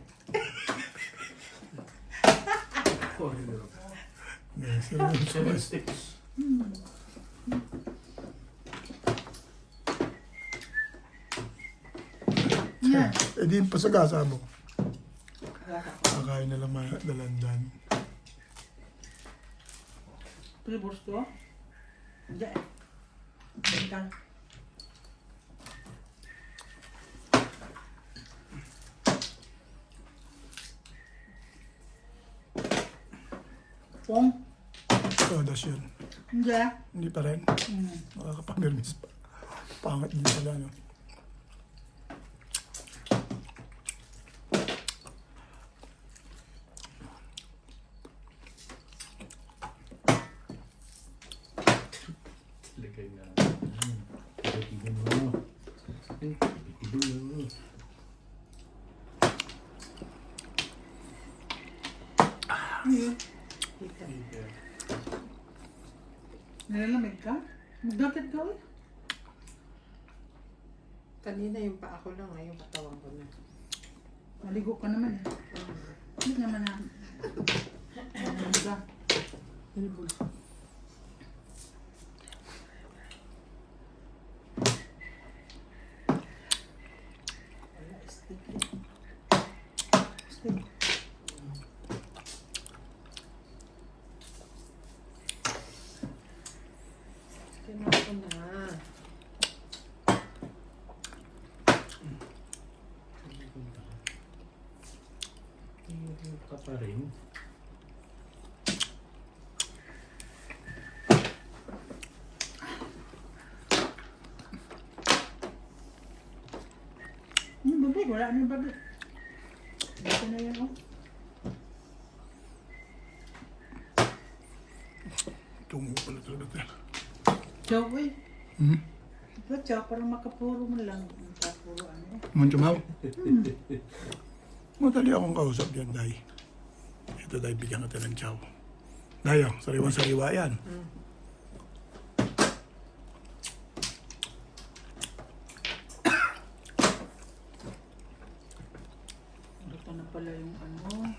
Seven sticks. yan. Eh di pasagasa mo. Kakain na lang mga dalandan. Pribors ko? Hindi. Bentang. Pong? Todas yun. Hindi. Hindi pa rin. Makakapag-nervous pa. Pangat din pala, no? Lagay na. Tigilan mo. Tigilan mo. Nilalamig ka? Magdapit ka ulit. Kanina yung paa ko lang, yung katawan ko na. Maligo ka naman eh. Hindi naman na. Ano ka? Hilbol. Wala, stick eh. Stick. Kailangan ko na. Ka pa rin. Babay, wala na yung babay. Dito na yan oh. Tungo pala talaga tayo. Chow eh. Hmm? Ito chow, parang makapuro mo lang. Makapuro ano eh. Manchumaw? Madali akong kausap dyan, Day. Ito, Day, bigyan ka ng chow. Day, oh, sariwan-sariwa yan. Ito na pala yung ano.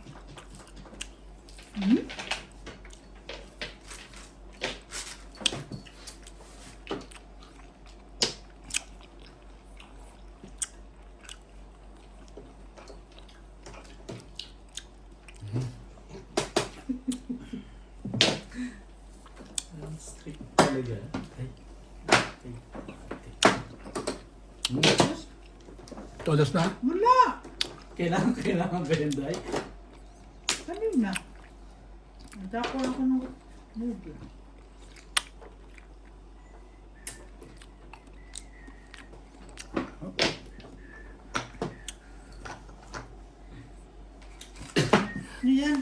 Strict talaga. Ay. Todas na? Wala! Kailangan ba yun, Day? Kanina. Nagdako ako ng movie. Yan.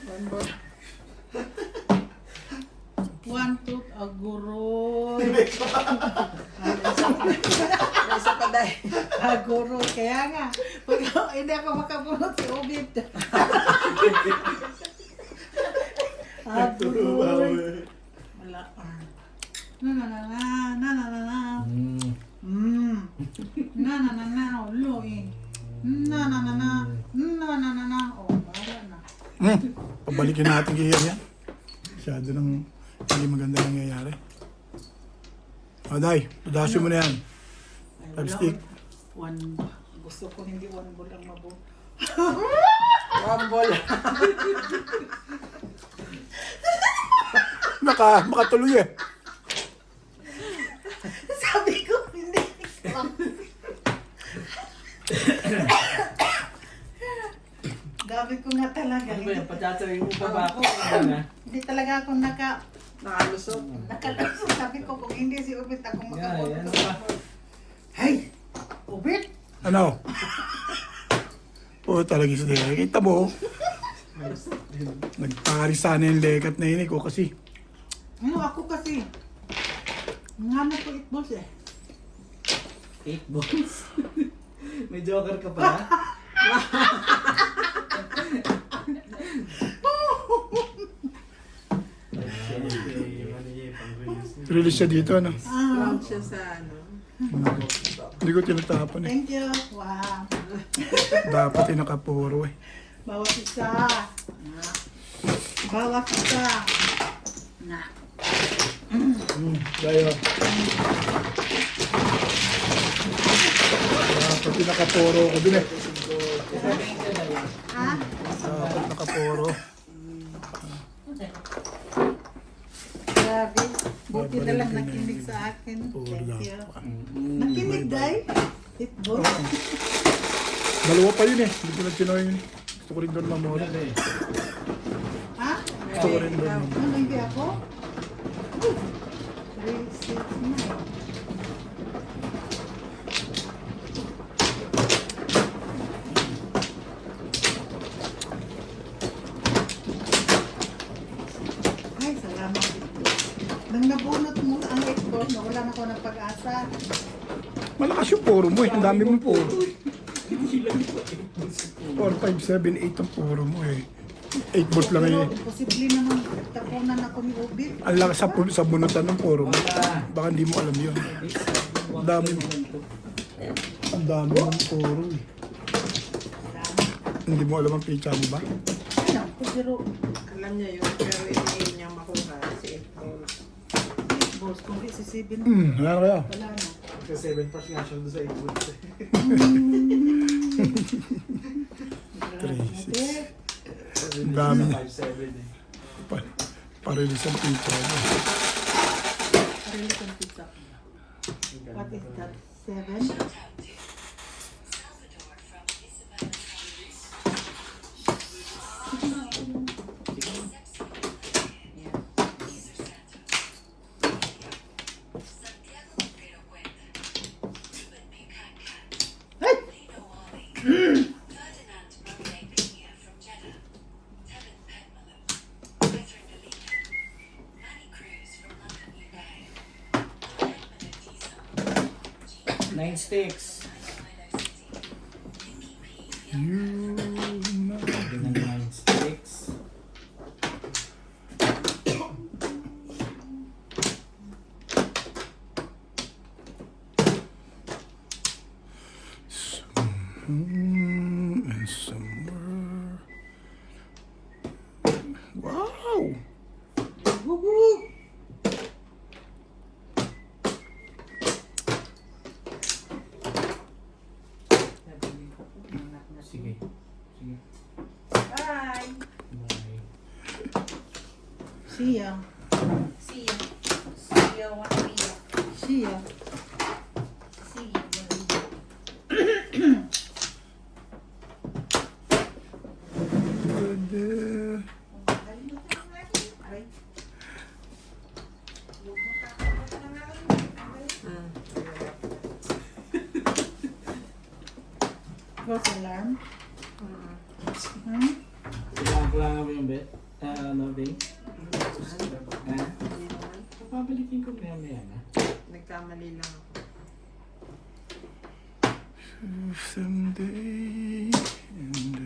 One tooth aguroy. Isa pa dahil. Aguroy. Kaya nga. Pag hindi ako makabunot si Ubid. Aguroy. Wala. Na na na na na na na na. Na na na na. Ulo eh. Na na na na. Na na na na. Oh, bahala na. Pabalikin natin kaya yan. Masyado nang hindi maganda nangyayari. O, Day, tudasyo mo na yan. Ay, wala, Lipstick. One. Gusto ko hindi one ball ang mabo. Rumble. Makatuloy eh. Sabi ko hindi. Sabi ko nga talaga. Ano ba yan? Patatawin mo pa ba ako? Hindi talaga ako Nakalusot. nakalusot. Sabi ko kung hindi si Ubit ako Yeah, makabunot. yan pa. Hey! Ubit! Ano? Oo, talaga siya. Kita mo, Nagpari sana yung lekat na yun ko kasi. Ano ako kasi? Nanganap ko 8 balls eh. 8 balls. May joker ka pala. Release siya dito, ano? Round siya sa ano. Hindi ko tinatapon eh. Thank you. Wow. Dapat yung nakapuro eh. Bawas isa. Bawas isa. Na. Dahil dapat yung nakapuro ko dun eh. Ha? Dapat nakapuro. Grabe. Buti na lang nakinig sa akin. Thank you. Nakinig, guys. 8 balls. Dalawa pa yun eh. Hindi ko na tinoy yun. Gusto ko rin doon mamura. Ha? Gusto ko rin doon mamura. Ano, hindi ako? 3, 6, 9. Ay, salamat. Nang nabunot mo ang 8 balls, nawala na ako ng pag-asa. Malakas yung puro mo eh. Ang dami mong puro. 4, 5, 7, 8 ang puro mo eh. 8 balls lang Pero eh. posible naman tapunan ako ni Ubi. Ang lakas sa bunutan ng puro mo. Baka hindi mo alam yun. Ang dami mo. Ang dami mong puro eh. Hindi mo alam ang pizza mo ba? Alam ko, pero Alam niya yun, pero hindi niya makuha si Ethel. 8 balls, kung isisibin, Wala na kaya. wala na. Kasi 7 pass nga siya doon sa 8 balls. 3, 6. Ang dami niya. 5-7 eh. Parilis ang pizza mo. Sarili kong pizza. What is that? 7? Salvador from Isabela Santiago Pedro Puente, Ruben Buchanan, Lino Wally, Ferdinand Maria Pena from Jeddah, Tevin Petmalu, Catherine Delina, Manny Cruz from London, UK, Edmund Odisa, 9 sticks. You know. Ganun 9 sticks. And somewhere. Wow! Sige. Sige. Bye! Bye. See ya. See you. See you one week. See ya. See you one week. Good. False alarm. Kailangan mo yung bet? Ano, Bing? Ha? Papabalikin ko na yan ha? Nagkamali lang ako. Someday. And,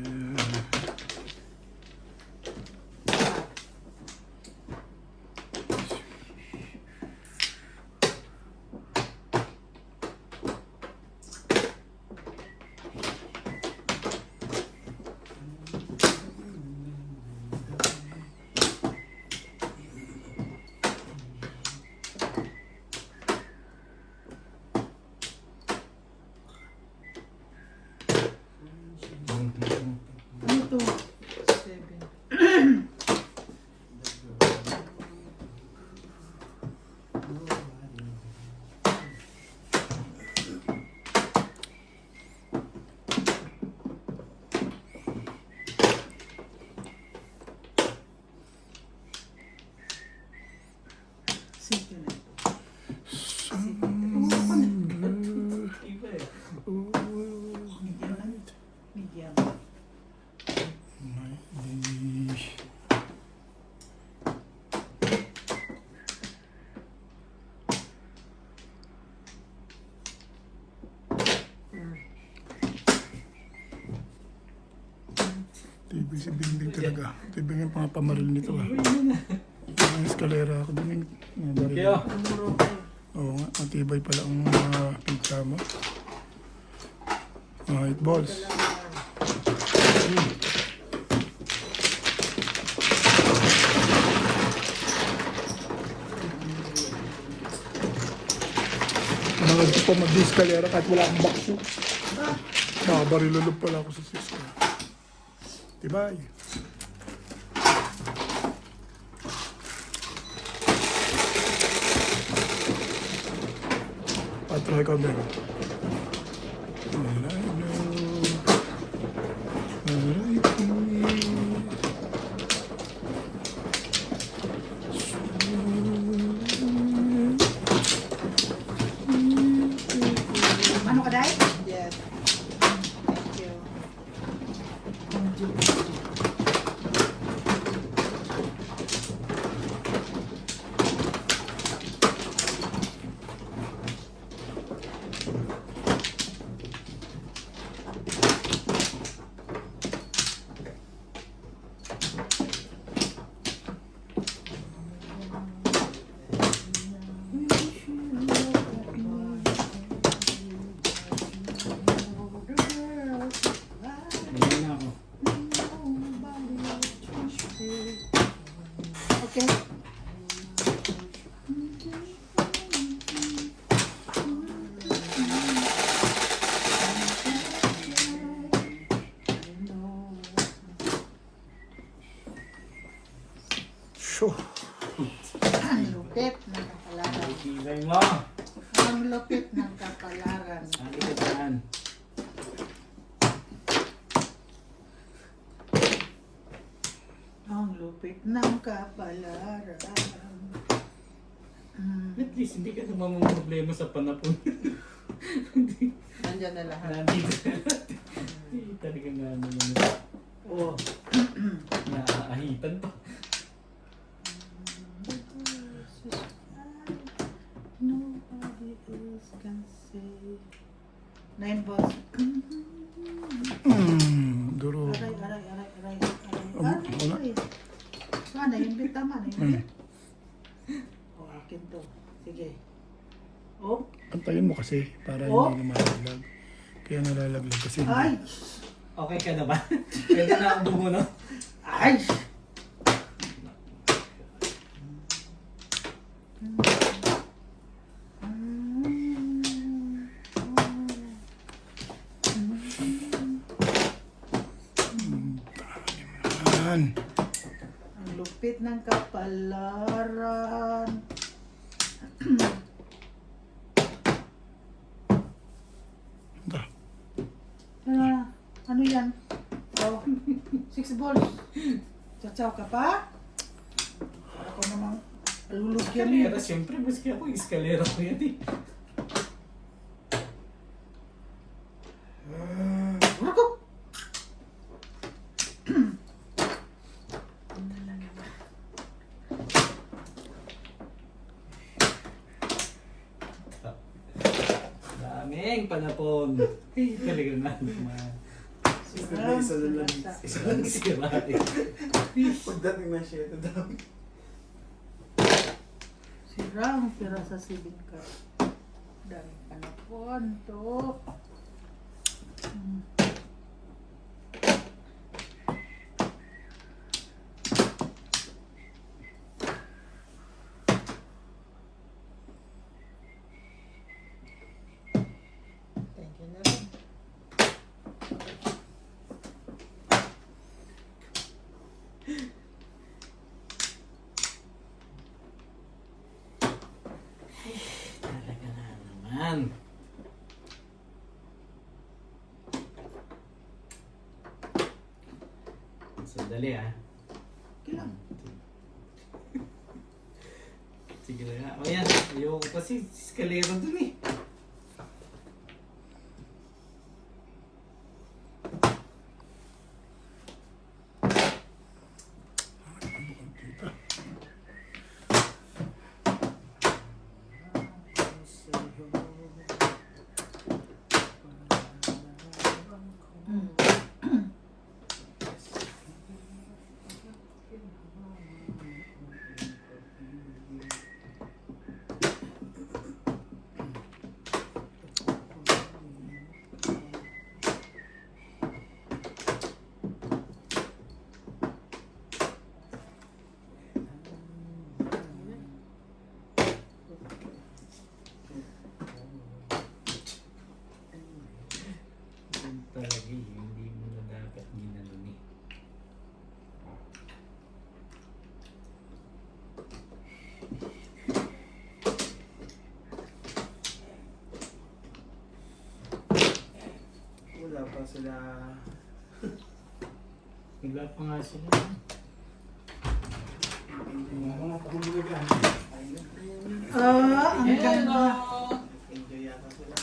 TV si Bingbing talaga. TV yung mga pamaril nito ah. Ang eskalera ako din yung baril. Kaya, Oo nga, matibay pala ang mga pizza mo. Mga 8 balls. Mga gusto ko mag-eskalera kahit wala akong bakso. Nakabarilulog pala ako sa Cisco. Tibay. Patry ko din. Ano ka, Day? Yes. Thank you. hindi na ako. Okay. Shoo. Ang lupit ng kapalaran. Kilay mo. Ang lupit ng kapalaran. Saan ka dyan? Ang lupit ng kapalaran. At least hindi ka naman mga problema sa panapon. Nandyan na lahat. Nandito na natin. Hindi talaga nga naman. Oo. Naaahitan pa. Nobody else can say. 9 balls. Duro. Aray, aray, aray, aray, aray. Wala. Aray. Sana yung bitama na yun. O, akin to. Sige. Oh, Antayin mo kasi para Oh. hindi lumalaglag. Kaya nalalaglag kasi hindi. ay! Okay ka na ba? Pwede na akong bumuno? Ay! Yan. Ang lupit ng kapalaran. Ito. Ano yan? Oh, 6 balls. Tsatsaw ka pa? Ako namang alulugyan Eskalera, niya. siyempre. Maski ako, eskalera ko yan eh. Ako! Daming panapon. Eh, talaga nga naman. Isa na lang. Isa lang sira eh. Pagdating na siya, ito dami. Sira ang pira sa sibing ka. Dami panapon to. Thank you na rin. Talaga na naman. Sandali ah. Kailan? Sige na nga. O yan, ayoko kasi eskalera dun eh. pa sila. Naglahat pa nga sila. Ang ganda. Enjoy yata sila.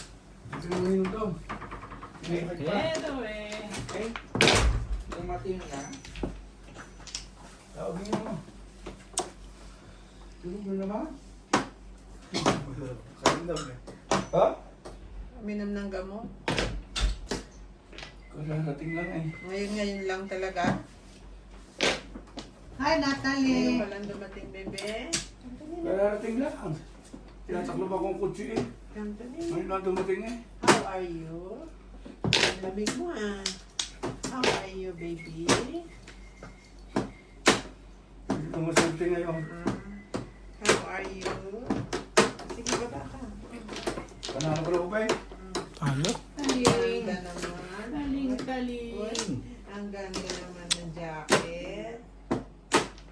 Hello eh. Dumating na. Tawagin mo. Tulog mo naman. Ha? Minom ng gamot. Kararating lang eh. Ngayon lang talaga. Hi, Ngayon Natalie. walang dumating, bebe. Kararating lang. Tinataklo pa akong kutsi eh. Anthony, Ngayon lang dumating eh. how are you? Ang lamig mo ah. How are you, baby? Hindi ko masabi ngayon. How are you? Sige, baba ka. Panalo ko ba eh? Talo? Taling. Ganda naman. Taling. Ang ganda naman ng jacket.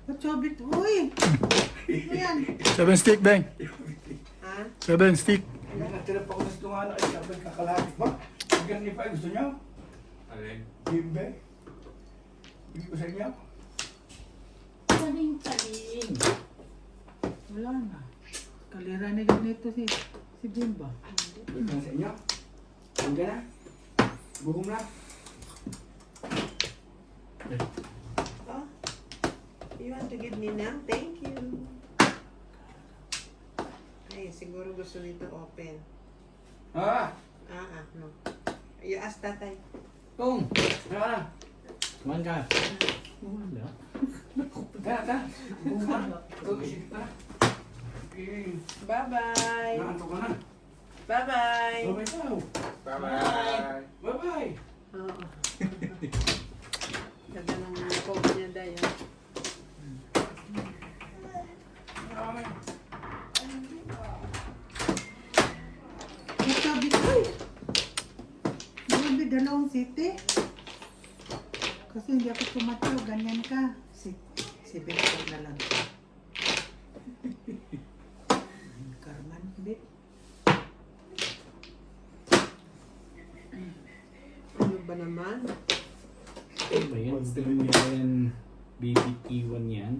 Pachobit, uy. Ayan. 7 stick, Beng. Ha? 7 stick. Hindi natira pa ako sa tungan ay sabi kakalapit ba? Bigyan niyo pa, gusto niyo? Alin? Gimbe? Bigyan ko sa inyo? Taling. Wala na. Kalira na ganito si Bimba. Bigyan sa inyo? Hangga na? Buhong na? Oh, you want to give me now? Thank you. Ay, siguro gusto nito open. Ha? No. You ask tatay. Kung? Kaya na? Kumain ka. Wala. Kaya ta? Buhong na? Ito, isipit na. Okay. Bye-bye. Naanto ka na? Bye-bye. Bye-bye daw. Bye-bye. Bye-bye. Oo. Ganda ng coat niya, Dayan. Pachobit, uy. Grabe, dalawang city. Kasi hindi ako tumataw, ganyan ka. Si Bimba na lang. Karman, bit. Ano ba naman? Ano ba yan? Hindi mo yan BBT1 yan.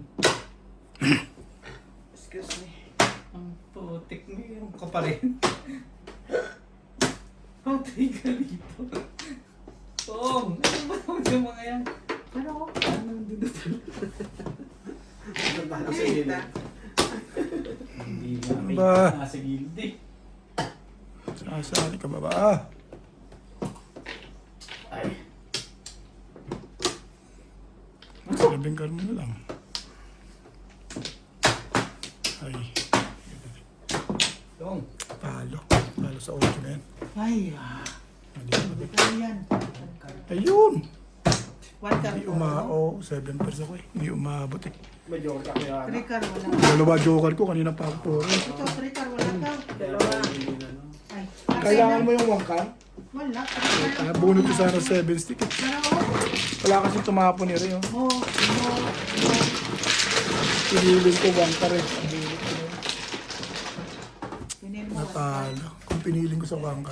Excuse me. Ang putik mo yung ka pa rin. Patay ka dito. Tom! Ano ba naman yung mga yan? Pero, Ano din ito? Nasa gilid. Hindi na may Ba? nasa gilid eh. Sasali ka ba ba? Ay. Sabing karmo na lang. Ay, Tom! palo. Palo sa audio na yan. ay, Hindi na mabig. ano yan? Ayun! One car. Hindi umao. 7 pers ako eh. Hindi umabot eh. Medyo ka kaya. Three car, wala. Dalawa joker ko. Kanina pa ako 4. Ito, three car, wala ka. Dalawa. Ay, Kailangan mo yung 1 car? wala. Three car. Bunot ko sana 7 stick. eh. Pero, Wala kasi tumapon ni Rio. mo. Pinilin ko 1 car eh. Pinil mo. Natalo. Kung piniling ko sa 1 car.